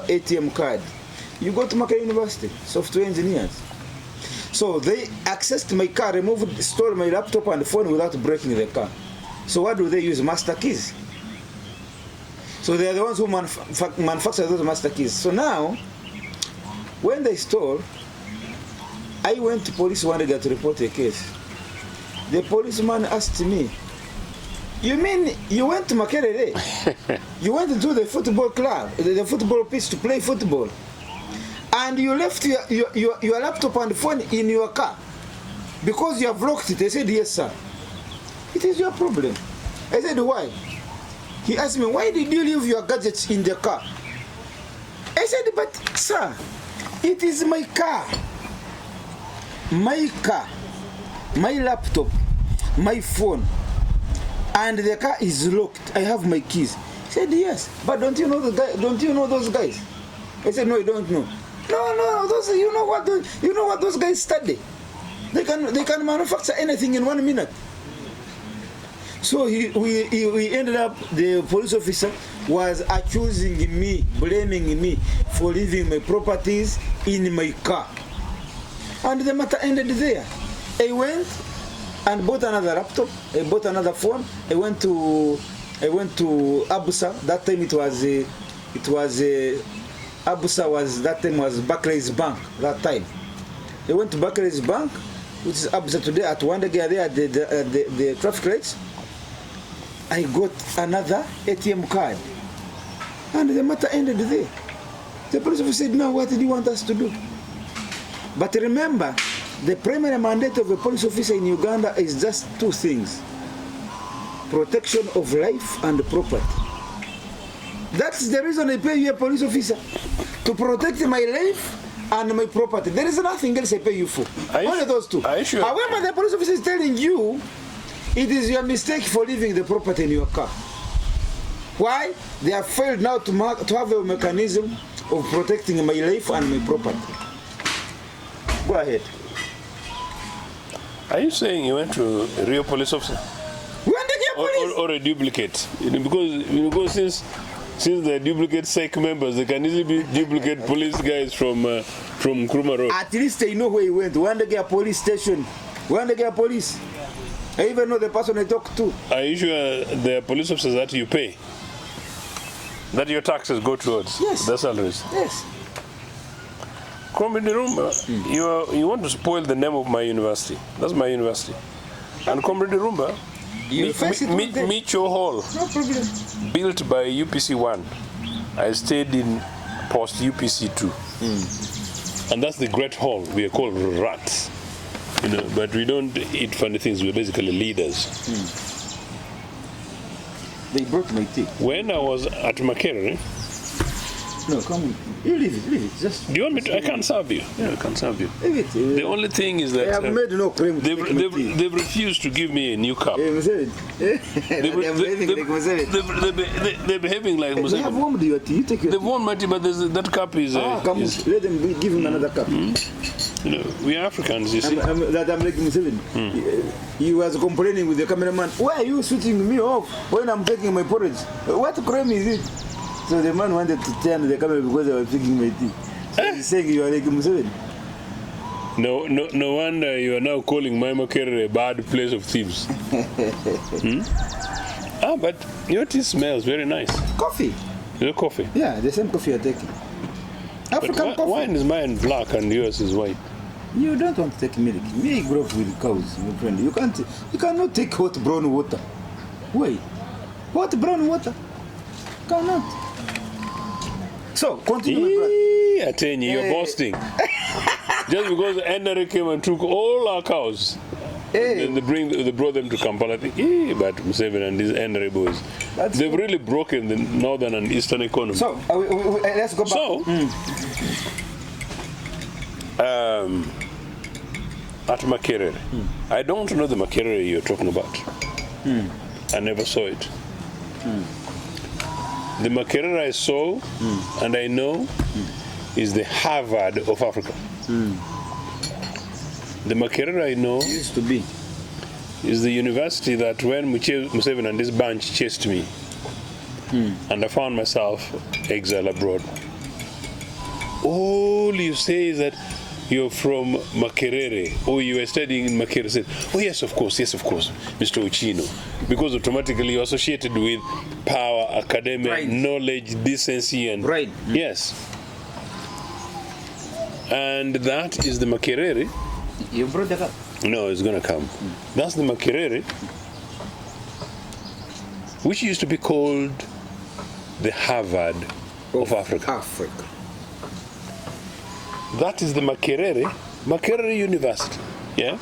ATM card, you go to Makerere University, software engineers. So they accessed my car, stole my laptop and phone without breaking the car. So what do they use? Master keys. So they are the ones who manufacture those master keys. So now, when they stole, I went to police one day to report a case. The policeman asked me, you mean you went to Makerere? You went into the football club, the football pitch to play football, and you left your laptop and phone in your car because you have locked it? I said, yes, sir. It is your problem. I said, why? He asked me, why did you leave your gadgets in the car? I said, but sir, it is my car, my laptop, my phone, and the car is locked. I have my keys. He said, yes, but don't you know the guy? Don't you know those guys? I said, no, I don't know. No, those, you know what those guys study? They can manufacture anything in 1 minute. So we ended up, the police officer was accusing me, blaming me for leaving my properties in my car. And the matter ended there. I went and bought another laptop, I bought another phone, I went to Abusa. That time Abusa was, that time was Barclays Bank, that time. I went to Barclays Bank, which is Abusa today, at one day there at the traffic lights. I got another ATM card. And the matter ended there. The police officer said, now what do you want us to do? But remember, the primary mandate of a police officer in Uganda is just two things: protection of life and property. That's the reason I pay you a police officer, to protect my life and my property. There is nothing else I pay you for. Only those two. Are you sure? However, the police officer is telling you it is your mistake for leaving the property in your car. Why? They have failed now to have a mechanism of protecting my life and my property. Go ahead. Are you saying you went to a real police officer? We went to get police. Or a duplicate? Because since they're duplicate SEC members, they can easily be duplicate police guys from Nkrumah Road. At least I know where he went. One day get police station. One day get police. I even know the person I talked to. Are you sure the police officers that you pay, that your taxes go towards? Yes. Their salaries? Yes. Comrade Rumba, you want to spoil the name of my university. That's my university. And Comrade Rumba, Micho Hall, No problem. built by UPC 1. I stayed in post UPC 2. And that's the great hall. We are called rats. But we don't eat funny things. We're basically leaders. They brought my tea. When I was at Makerere, No, come on. You leave it. Just. do you want me to? I can't serve you. Yeah, I can't serve you. Leave it. The only thing is I that have made no claim to take my tea. they've refused to give me a new cup. They're behaving like They have Museveni. warmed your tea. You take your They've tea. won my tea, but that cup is. Come on. Let them give him another cup. We are Africans, you see. I'm like Museveni. He was complaining with the cameraman. Why are you switching me off when I'm taking my porridge? What crime is it? So the man wanted to turn the camera because I was taking my tea. So he's saying you are like Museveni. No wonder you are now calling my Makerere a bad place of thieves. But your tea smells very nice. Coffee. Your coffee. Yeah, the same coffee you're taking. African But coffee. wine is mine black and yours is white. You don't want to take milk. Me grew up with cows, my friend. You cannot take hot brown water. Why? Hot brown water? Cannot. So, continue, my brother. I tell you, you're boasting. Just because NRM came and took all our cows, Hey. and they brought them to Kampala. But Museveni and these NRM boys, That's they've good. really broken the northern and eastern economy. So, let's go back. So, at Makerere, I don't know the Makerere you're talking about. I never saw it. The Makerere I saw and I know is the Harvard of Africa. The Makerere I know Used to be. is the university that when Museveni and this bunch chased me, and I found myself exiled abroad. All you say is that you're from Makerere, or you were studying in Makerere. Said, oh yes, of course, Mr. Ochieno, because automatically you're associated with power, academia, Right. knowledge, decency, and Right. yes. And that is the Makerere. You brought that up. No, it's gonna come. That's the Makerere, which used to be called the Harvard of Africa. Africa. That is the Makerere University. Yeah.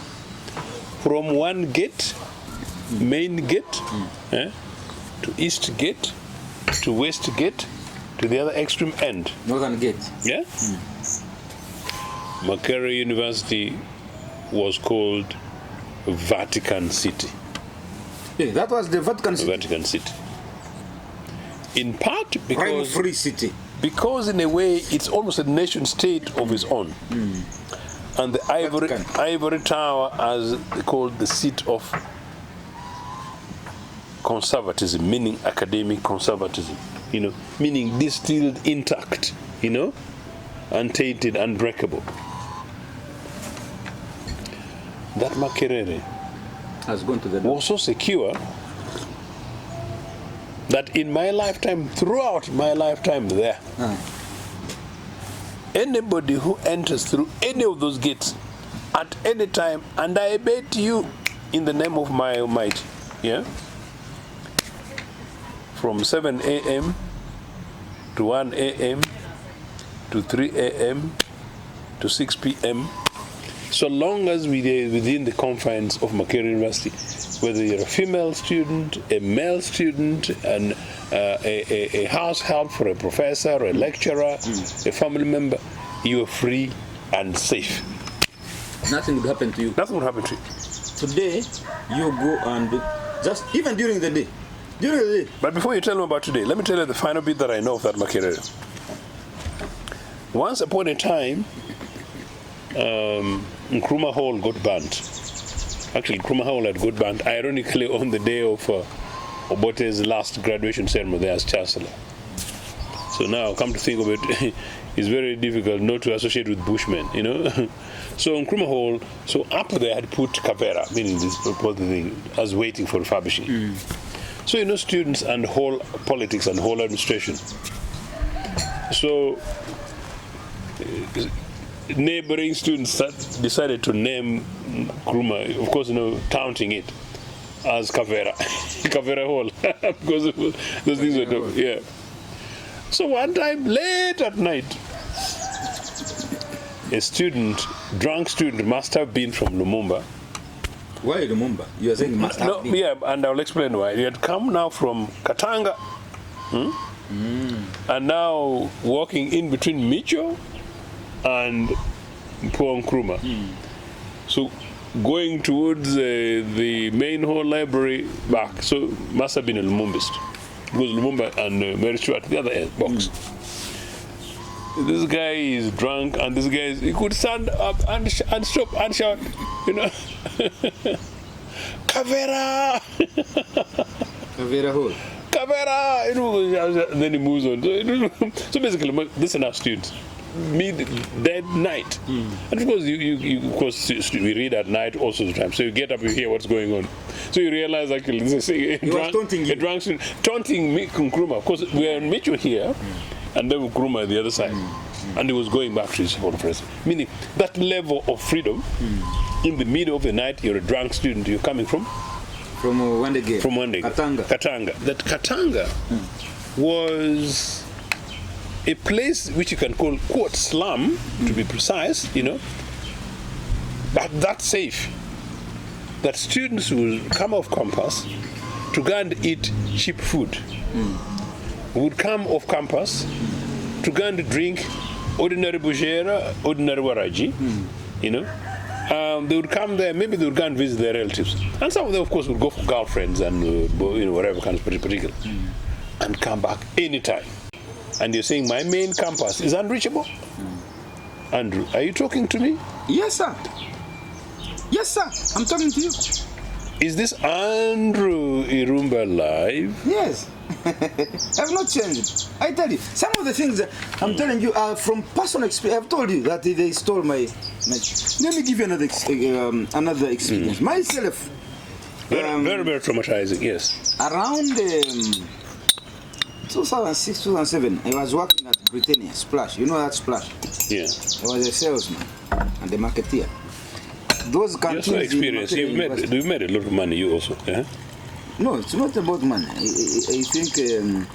From one gate, main gate, to east gate, to west gate, to to the other extreme end. Northern Gate. Yeah? Makerere University was called Vatican City. Yeah, that was the Vatican City. Vatican City. In part Crime-free city. because in a way it's almost a nation state of its own. And the ivory tower, as they called the seat of conservatism, meaning academic conservatism, meaning distilled intact, untainted, unbreakable. That Makerere has gone to the was so secure that in my lifetime, throughout my lifetime there, anybody who enters through any of those gates at any time, and I bet you in the name of my Almighty, from 7 a.m. to 1 a.m. to 3 a.m. to 6 p.m., so long as we are within the confines of Makerere University, whether you're a female student, a male student, and a house help for a professor or a lecturer, a family member, you are free and safe. Nothing would happen to you. Nothing would happen to you. Today, you go and just, even during the day. But before you tell me about today, let me tell you the final bit that I know of that Makerere. Once upon a time, Nkrumah Hall got banned. Actually, Nkrumah Hall had got banned, ironically, on the day of Obote's last graduation ceremony there as Chancellor. So now, come to think of it, it's very difficult not to associate with Bushmen, So Nkrumah Hall, so up there had put Kavera, meaning this was the thing, as waiting for refurbishing. So, students and whole politics and whole administration. So, neighboring students decided to name Nkrumah, of course, taunting it as Kavera, Kavera Hall, because those things were done. Yeah. So one time, late at night, a drunk student, must have been from Lumumba. Why Lumumba? You are saying must have been. Yeah, and I'll explain why. He had come now from Katanga, and now walking in between Micho and poor Nkrumah. So going towards the main hall library back, so must have been a Lumumbist. Because Lumumba and Mary Stuart, the other box. This guy is drunk, and this guy he could stand up and stop and shout, Kavera! Kavera Hall. Kavera! And then he moves on. So basically, this are our students. Dead night. And of course, of course, we read at night also the time. So you get up, you hear what's going on. So you realize actually this is a drunk student taunting Nkrumah. Of course, we are in Micho here, and then Nkrumah on the other side. And he was going back to his whole press. Meaning that level of freedom, in the middle of the night, you're a drunk student, you're coming from? From Wandegate. From Wandegate. Katanga. That Katanga was a place which you can call, quote, slum, to be precise, but that's safe. That students will come off campus to go and eat cheap food. Would come off campus to go and drink ordinary bujera, ordinary waraji, They would come there, maybe they would go and visit their relatives. And some of them, of course, would go for girlfriends and, whatever kind of particular. And come back anytime. And you're saying my main campus is unreachable? Andrew, are you talking to me? Yes, sir. Yes, sir. I'm talking to you. Is this Andrew Irumba live? Yes. I've not changed. I tell you, some of the things that I'm telling you are from personal experience. I've told you that they stole my. Let me give you another experience. Myself. Very, very traumatizing, yes. Around 2006, 2007, I was working at Britannia, Splash. You know that Splash? Yeah. I was a salesman and a marketeer. Those canteens. You're so experienced. You've made a lot of money, you also. Yeah? No, it's not about money. I think.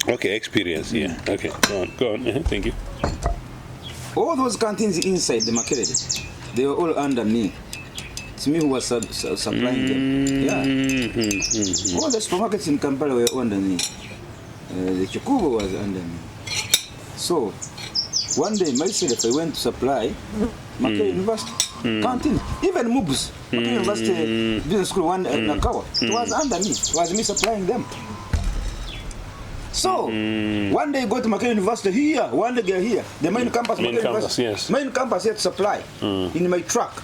Okay, experience. Yeah. Okay, go on. Thank you. All those canteens inside the Makerere, they were all under me. It's me who was supplying them. Yeah. All the supermarkets in Kampala were under me. The Chikubo was under me. So one day myself, I went to supply Makere University canteen, even MUBS, Makere University Business School, one Nakawa. It was under me. It was me supplying them. So one day go to Makere University here, one day they're here. The main campus, Main Makere campus, University. yes. Main campus here to supply in my truck,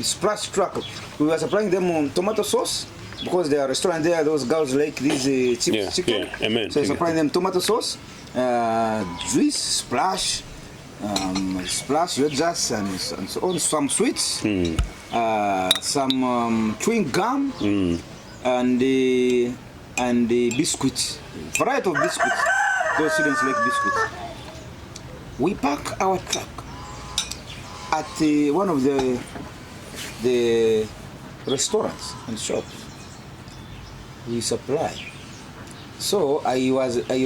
splash truck. We were supplying them on tomato sauce because they are restaurant there. Those girls like these chicken. Yeah, amen. So supplying them tomato sauce, juice, splash, red juice, and so on. Some sweets, some chewing gum, and the biscuits. Variety of biscuits. Those students like biscuits. We park our truck at one of the restaurants and shops. We supply. So I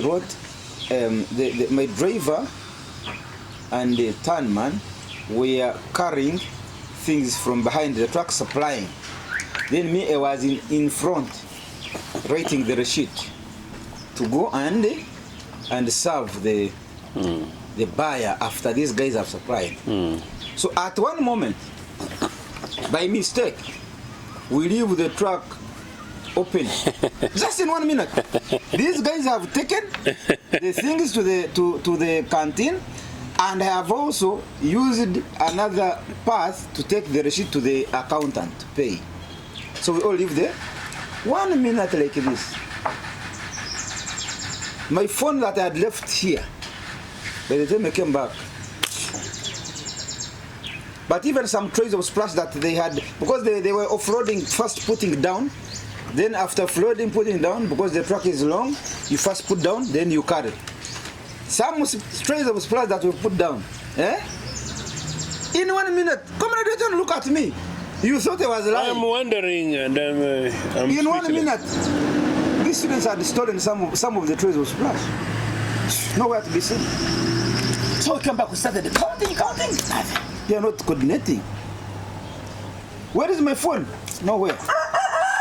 wrote my driver and the turnman were carrying things from behind the truck supplying. Then me, I was in front writing the receipt to go and serve the buyer after these guys have supplied. So at one moment, by mistake, we leave the truck open. Just in 1 minute. These guys have taken the things to the canteen and have also used another path to take the receipt to the accountant to pay. So we all live there. 1 minute like this. My phone that I had left here, by the time I came back. But even some trays of splash that they had, because they were off-roading, first putting down, then after flooding, putting down, because the truck is long, you first put down, then you carry. Some trays of splash that we put down. In 1 minute, come on, don't look at me. You thought I was lying. I'm wondering, and I'm in 1 speechless. minute, these students had stolen some of the trays of splash. Nowhere to be seen. So we came back, we started counting. They are not coordinating. Where is my phone? Nowhere.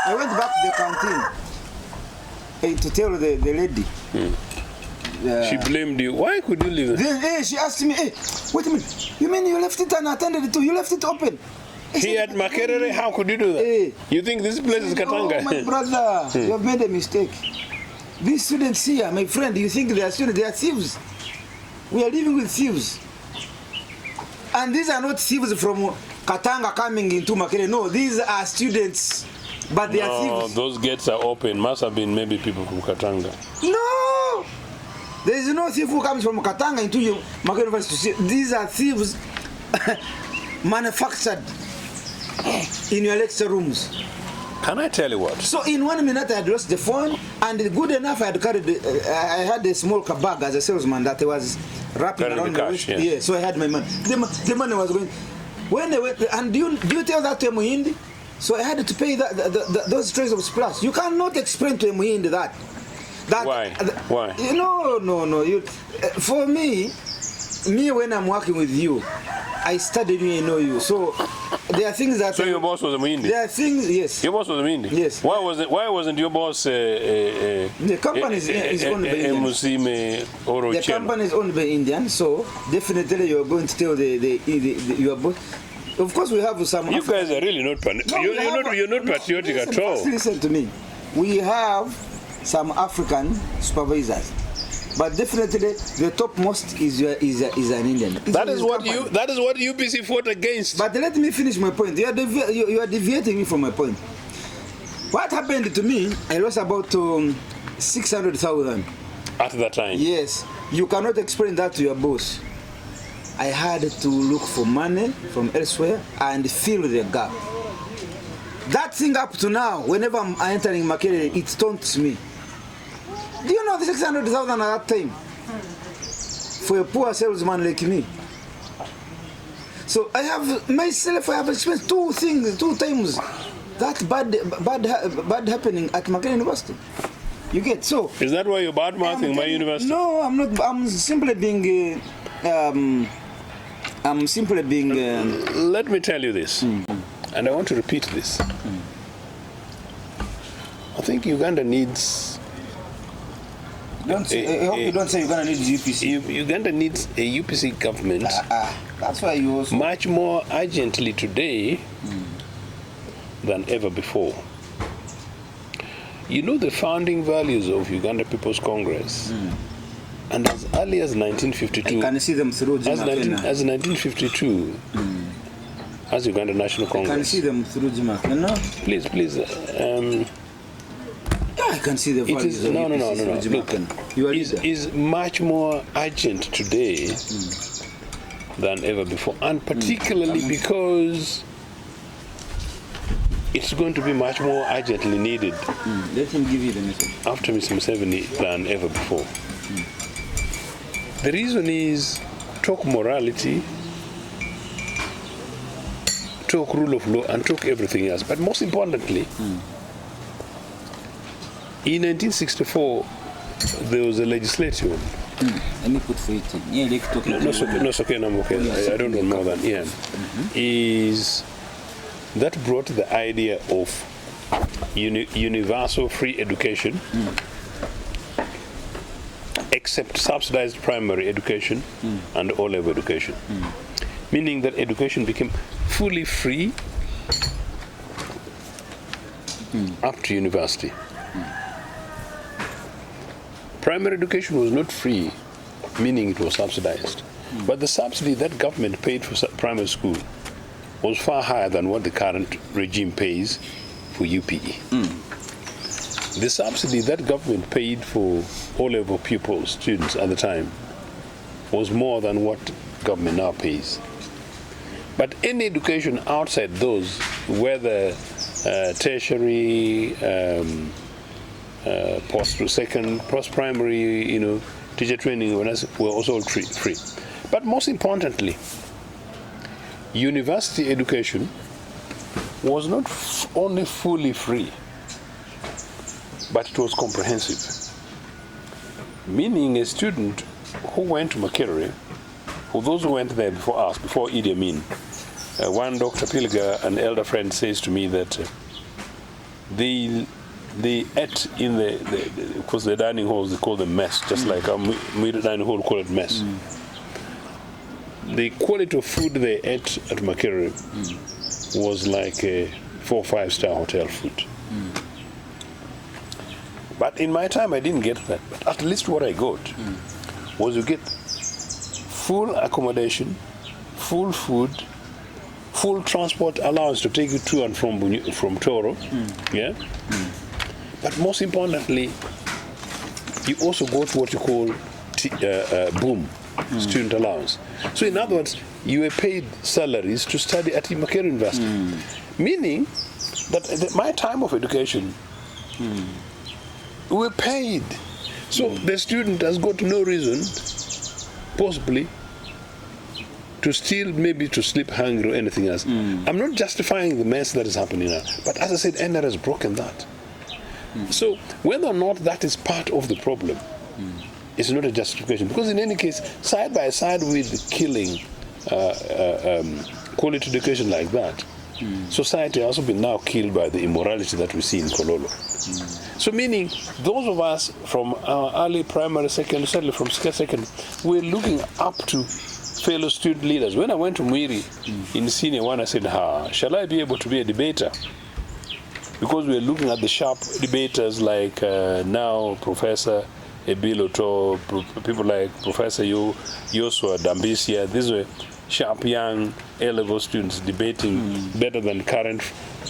I went back to the canteen to tell the lady. She blamed you. Why could you leave it? Then she asked me, wait a minute, you mean you left it unattended to? You left it open? He had Makerere, how could you do that? You think this place is Katanga? Oh, my brother, you have made a mistake. These students here, my friend, you think they are students? They are thieves. We are living with thieves. And these are not thieves from Katanga coming into Makerere. No, these are students, but they are thieves. Those gates are open. Must have been maybe people from Katanga. No! There is no thief who comes from Katanga into Makerere University. These are thieves manufactured in your lecture rooms. Can I tell you what? So in 1 minute I had lost the phone, and good enough I had carried. I had a small bag as a salesman that I was wrapping Carrying around the cash, yes. Yeah, so I had my money. The money was going. When they went, and do you tell that to a Muhindi? So I had to pay those trays of splash. You cannot explain to a Muhindi that. Why? Why? No. For me when I'm working with you, I studied you and know you. So there are things that. So your boss was a Muhindi? There are things, yes. Your boss was a Muhindi? Yes. Why wasn't your boss the company is owned by Indians. The company is owned by Indians, so definitely you're going to tell your boss. Of course, we have some. You guys are really not you're not patriotic at all. Listen to me. We have some African supervisors, but definitely the topmost is an Indian. That is what UPC fought against. But let me finish my point. You are deviating me from my point. What happened to me? I lost about 600,000 at that time. Yes, you cannot explain that to your boss. I had to look for money from elsewhere and fill the gap. That thing up to now, whenever I'm entering Makerere, it taunts me. Do you know the 600,000 at that time? For a poor salesman like me. So I have experienced two times that bad happening at Makerere University. You get so. Is that why you're bad mouthing my university? No, I'm not. I'm simply being. Let me tell you this, and I want to repeat this. I think Uganda needs Don't say, I hope you don't say Uganda needs UPC. Uganda needs a UPC government. That's why you also... Much more urgently today than ever before. You know the founding values of Uganda People's Congress, and as early as 1952, I can see them through Jim Akena. as 1952, as Uganda National Congress. I can see them through Jim Akena. Please. I can see the values of no. Jim Look, Akena. is much more urgent today than ever before, and particularly because it's going to be much more urgently needed Let him give you the message. after Mr. Museveni than ever before. The reason is talk morality, talk rule of law, and talk everything else. But most importantly, in 1964, there was a legislation. Let me put for it. Yeah, like talking No, it's okay, I'm okay. I don't know more than, is that brought the idea of universal free education, except subsidized primary education and O-level education. Meaning that education became fully free up to university. Primary education was not free, meaning it was subsidized. But the subsidy that government paid for primary school was far higher than what the current regime pays for UPE. The subsidy that government paid for O-level pupils, students at the time, was more than what government now pays. But any education outside those, whether tertiary, post-primary, teacher training, were also free. But most importantly, university education was not only fully free, but it was comprehensive. Meaning a student who went to Makerere, those who went there before us, before Idi Amin, one Dr. Pilga, an elder friend, says to me that they ate in because the dining halls, they call them mess, just like our dining hall call it mess. The quality of food they ate at Makerere was like a 4 or 5-star hotel food. But in my time, I didn't get that. But at least what I got was you get full accommodation, full food, full transport allowance to take you to and from Toro. But most importantly, you also got what you call boom, student allowance. So in other words, you were paid salaries to study at Makerere University. Meaning that at my time of education, we were paid. So the student has got no reason, possibly, to steal, maybe to sleep hungry or anything else. I'm not justifying the mess that is happening now. But as I said, NRM has broken that. So whether or not that is part of the problem, it's not a justification. Because in any case, side by side with killing quality education like that, society has also been now killed by the immorality that we see in Kololo. So meaning, those of us from early primary, secondary, certainly from second, we're looking up to fellow student leaders. When I went to Mwiri in senior one, I said, shall I be able to be a debater? Because we're looking at the sharp debaters like now Professor Ebiloto, people like Professor Yosua Dambisia. These were sharp young A-level students debating better than current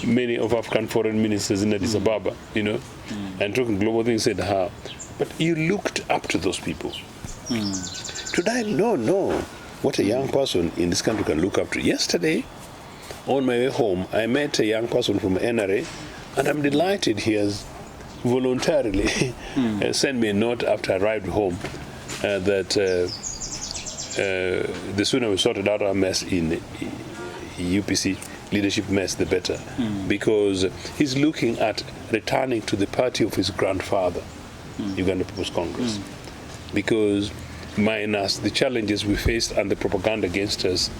many of African foreign ministers in Addis Ababa, and talking global things, said, But you looked up to those people. Today, no. What a young person in this country can look up to. Yesterday, on my way home, I met a young person from NRA, and I'm delighted he has voluntarily sent me a note after I arrived home that the sooner we sorted out our mess in UPC, leadership mess, the better. Because he's looking at returning to the party of his grandfather, Uganda People's Congress. Because minus the challenges we faced and the propaganda against us,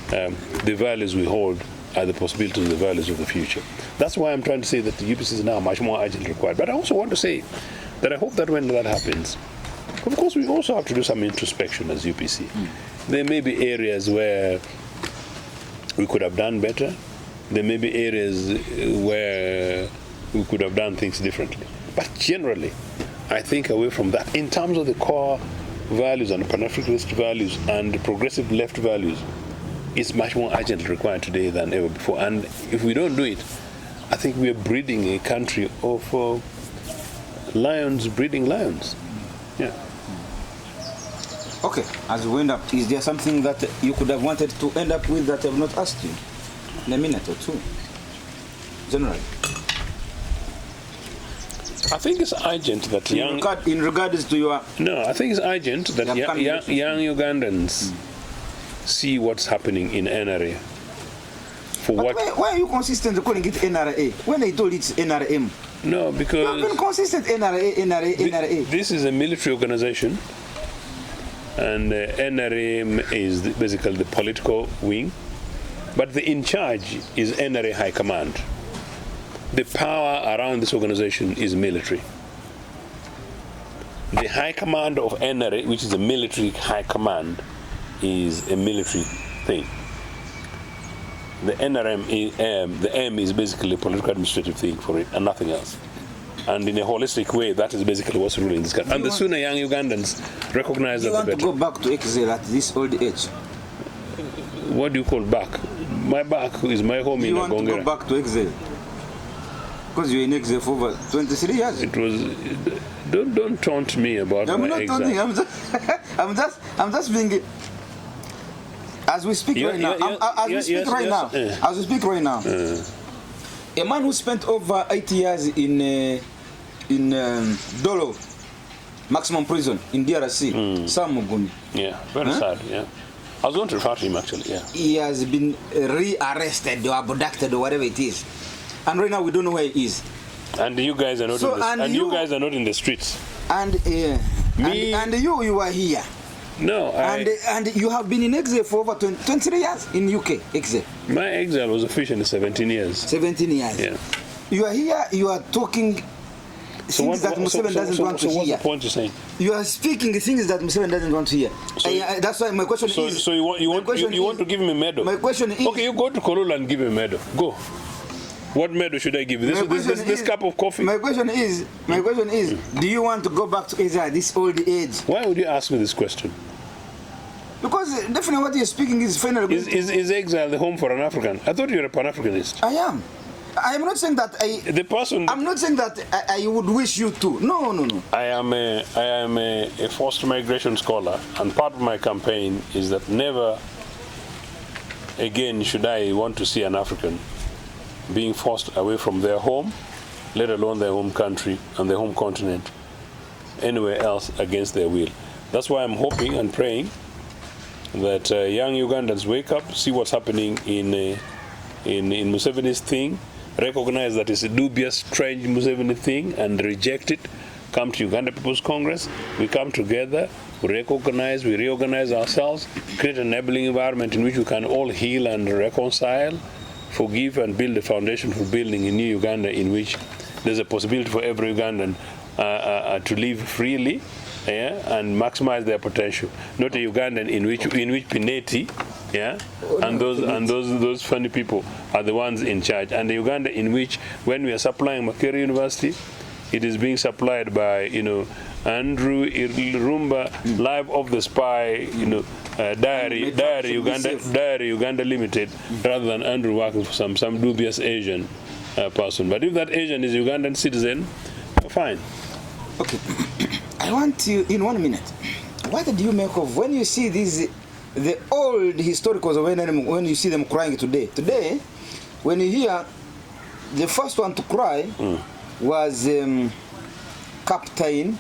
the values we hold are the possibilities of the values of the future. That's why I'm trying to say that the UPC is now much more urgently required. But I also want to say that I hope that when that happens, Of course, we also have to do some introspection as UPC. There may be areas where we could have done better. There may be areas where we could have done things differently. But generally, I think away from that, in terms of the core values and Pan-Africanist values and progressive left values, it's much more urgently required today than ever before. And if we don't do it, I think we are breeding a country of lions breeding lions. Yeah. Okay, as we end up, is there something that you could have wanted to end up with that I have not asked you? In a minute or two. Generally. I think it's urgent that in regards to your... No, I think it's urgent that young Ugandans see what's happening in NRA. Why are you consistent calling it NRA when I told it's NRM? No, because... You have been consistent NRA. This is a military organization, and NRM is basically the political wing, but the in charge is NRA High Command. The power around this organization is military. The High Command of NRA, which is a military high command, is a military thing. The NRM, the M is basically a political administrative thing for it and nothing else. And in a holistic way, that is basically what's ruling this country. And the sooner young Ugandans recognize that, the better. You want to go back to exile at this old age? What do you call back? My back is my home in Agongera. You want to go back to exile? Because you're in exile for over 23 years. It was... Don't taunt me about my exile. I'm not taunting. I'm just being... As we speak right now, as we speak right now, a man who spent over 8 years in Dolo maximum prison in DRC, Sam Muguni. Yeah, very sad. Yeah, I was going to refer to him actually. Yeah, he has been rearrested or abducted or whatever it is, and right now we don't know where he is. And you guys are not. You guys are not in the streets. And you are here. No, and you have been in exile for over 23 years in UK exile. My exile was officially 17 years. 17 years. Yeah. You are here. You are talking things that Museveni doesn't want to hear. So what's the point you're saying? You are speaking things that Museveni doesn't want to hear. That's why my question is. So you want to give him a medal? My question is. Okay, you go to Kolula and give him a medal. Go. What medal should I give you? This cup of coffee? My question is, do you want to go back to exile at this old age? Why would you ask me this question? Because definitely what you're speaking is finally... Is exile the home for an African? I thought you were a Pan-Africanist. I am. I'm not saying that I'm not saying that I would wish you to. No. I am a forced migration scholar, and part of my campaign is that never again should I want to see an African being forced away from their home, let alone their home country and their home continent, anywhere else against their will. That's why I'm hoping and praying that young Ugandans wake up, see what's happening in Museveni's thing, recognize that it's a dubious, strange Museveni thing, and reject it. Come to Uganda People's Congress. We come together, we recognize, we reorganize ourselves, create an enabling environment in which we can all heal and reconcile, forgive, and build a foundation for building a new Uganda in which there's a possibility for every Ugandan to live freely. Yeah, and maximize their potential. Not a Ugandan in which Pineti, yeah, and those funny people are the ones in charge. And the Uganda in which, when we are supplying Makerere University, it is being supplied by Andrew Irumba, Live of the Spy, Diary Uganda Limited, rather than Andrew working for some dubious Asian person. But if that Asian is Ugandan citizen, fine. Okay. I want you, in 1 minute, what do you make of when you see the old historicals of NRM, when you see them crying today? Today, when you hear the first one to cry was Captain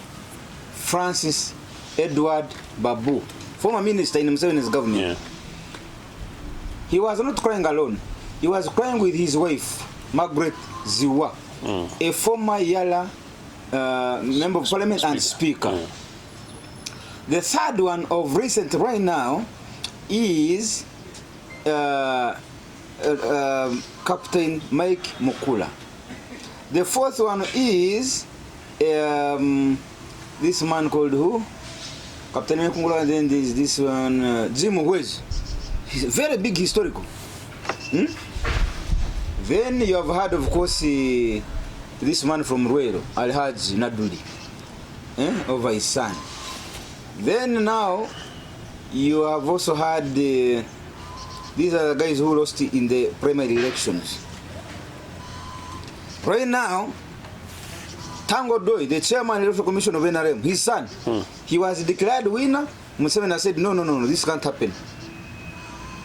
Francis Edward Babu, former minister in Museveni's government. Yeah. He was not crying alone. He was crying with his wife, Margaret Ziwa, a former Yala member of parliament and speaker. The third one of recent right now is Captain Mike Mukula. The fourth one is this man called who? Captain Mekungula, and then there's this one, Jim Wes. He's very big historical. Then you have heard, of course, this man from Ruero, Alhaji Naduli, over his son. Then now, you have also had these are the guys who lost in the primary elections. Right now, Tango Doi, the chairman of the Electoral Commission of NRM, his son, he was declared winner. Museveni said, no, this can't happen.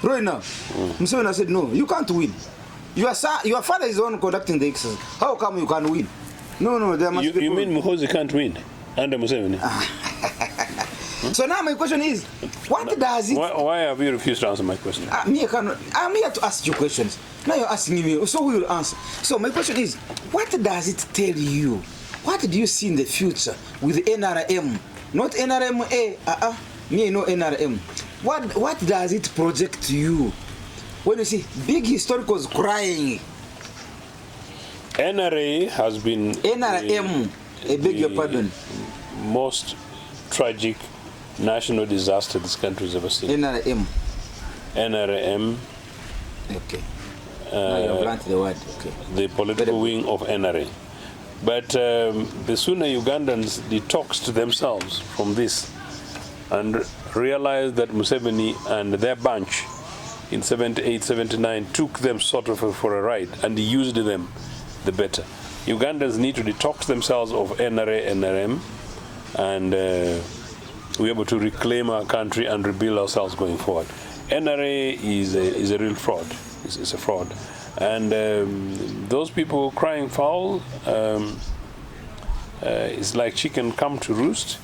Right now, Museveni said, no, you can't win. Your father is the one conducting the exercise. How come you can't win? No, there must be... You mean Muhoozi can't win under Museveni? So now my question is, what does it... Why have you refused to answer my question? I'm here to ask you questions. Now you're asking me, so who will answer? So my question is, what does it tell you? What do you see in the future with NRM? Not NRM-A, me no NRM. What does it project to you? When you see big historicals crying. NRA has been... NRM, I beg your pardon. Most tragic national disaster this country has ever seen. NRM. NRM. Okay. Now you have learned the word. Okay. The political wing of NRA. But the sooner Ugandans detox themselves from this and realize that Museveni and their bunch in 78, 79 took them sort of for a ride and used them, the better. Ugandans need to detox themselves of NRA, NRM, and we're able to reclaim our country and rebuild ourselves going forward. NRA is a real fraud. It's a fraud. And those people crying foul, it's like chicken come to roost.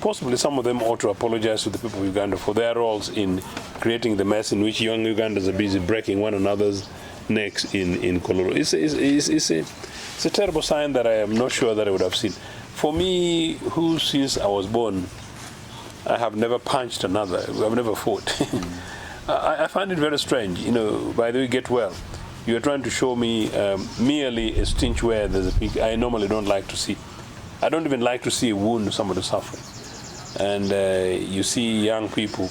Possibly some of them ought to apologize to the people of Uganda for their roles in creating the mess in which young Ugandans are busy breaking one another's necks in Kololo. It's a terrible sign that I am not sure that I would have seen. For me, who since I was born, I have never punched another, I've never fought. I find it very strange, by the way, get well. You're trying to show me merely a stitch where there's a pig. I normally don't like to see. I don't even like to see a wound somebody suffering. And you see young people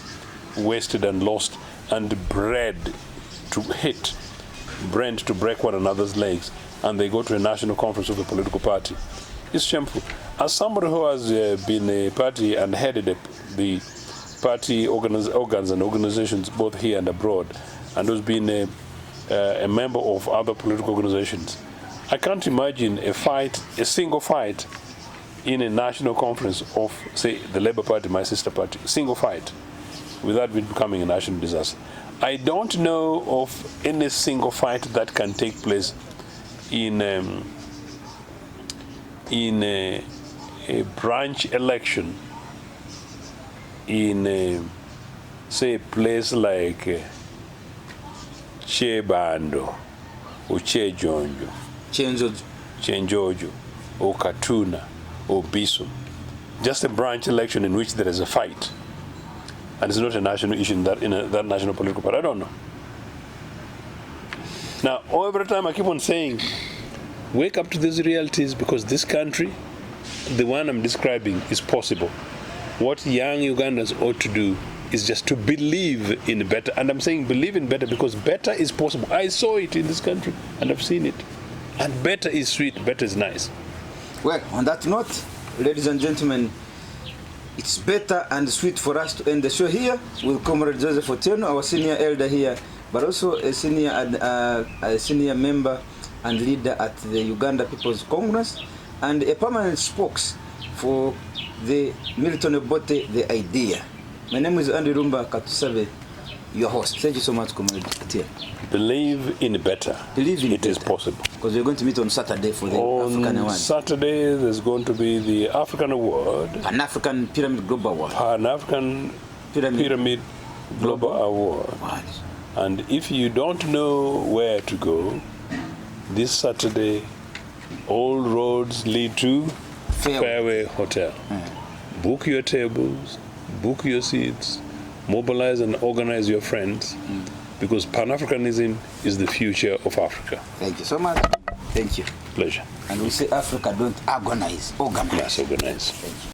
wasted and lost and bred to hit, bred to break one another's legs, and they go to a national conference of a political party. It's shameful. As somebody who has been a party and headed the party organs and organizations both here and abroad, and who's been a member of other political organizations, I can't imagine a single fight in a national conference of, say, the Labour Party, my sister party, single fight, without it becoming a national disaster. I don't know of any single fight that can take place in a branch election in, say, a place like Chebando or Chejonjo, Chenjojo, or Katuna, or Bisum. Just a branch election in which there is a fight. And it's not a national issue in that national political party. I don't know. Now, every time I keep on saying, wake up to these realities, because this country, the one I'm describing, is possible. What young Ugandans ought to do is just to believe in better. And I'm saying believe in better because better is possible. I saw it in this country and I've seen it. And better is sweet, better is nice. Well, on that note, ladies and gentlemen, it's better and sweet for us to end the show here with Comrade Joseph Ochieno, our senior elder here, but also a senior member and leader at the Uganda People's Congress, and a permanent spokes for the Milton Obote, the idea. My name is Andy Rumba Katusabe, your host. Thank you so much, Comrade Ochieno. Believe in better. Believe in it better. Is possible. Because we're going to meet on Saturday for the African Award. On Saturday, there's going to be the African Award. Pan-African Pyramid Global Award. Pan-African Pyramid Global Award. What? And if you don't know where to go, this Saturday, all roads lead to Fairway Hotel. Book your tables, book your seats, mobilize and organize your friends, because Pan-Africanism is the future of Africa. Thank you so much. Thank you. Pleasure. And we say Africa, don't agonize, organize. Yes, organize. Thank you.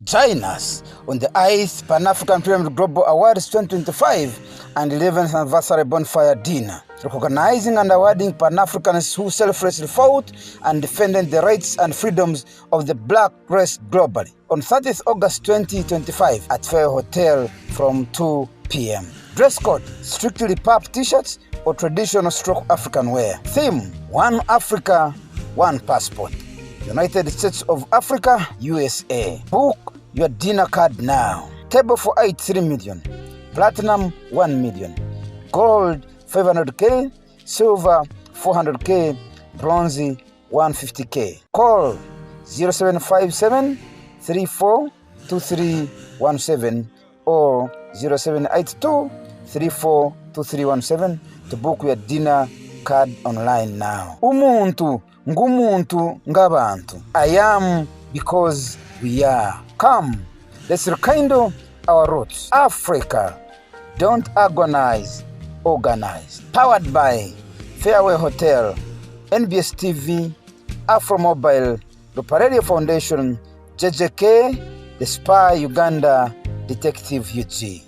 Join us on the 8th Pan-African Pyramid Global Awards 2025 and 11th Anniversary Bonfire Dinner, recognizing and awarding Pan-Africans who selflessly fought and defended the rights and freedoms of the black race globally on 30th August 2025 at Fair Hotel from 2 p.m. Dress code, strictly pub t-shirts or traditional stroke African wear. Theme, One Africa, One Passport. United States of Africa, USA. Book your dinner card now. Table for 8, 3 million. Platinum, 1 million. Gold, 500K. Silver, 400K. Bronze, 150K. Call 0757 342317 or 0782 342317 to book your dinner card online now. Umuntu ngumuntu ngabantu. I am because we are. Come, let's rekindle our roots. Africa, don't agonize, organize. Powered by Fairway Hotel, NBS TV, Afro Mobile, Lupa Radio Foundation, JJK, The Spy Uganda, Detective UG.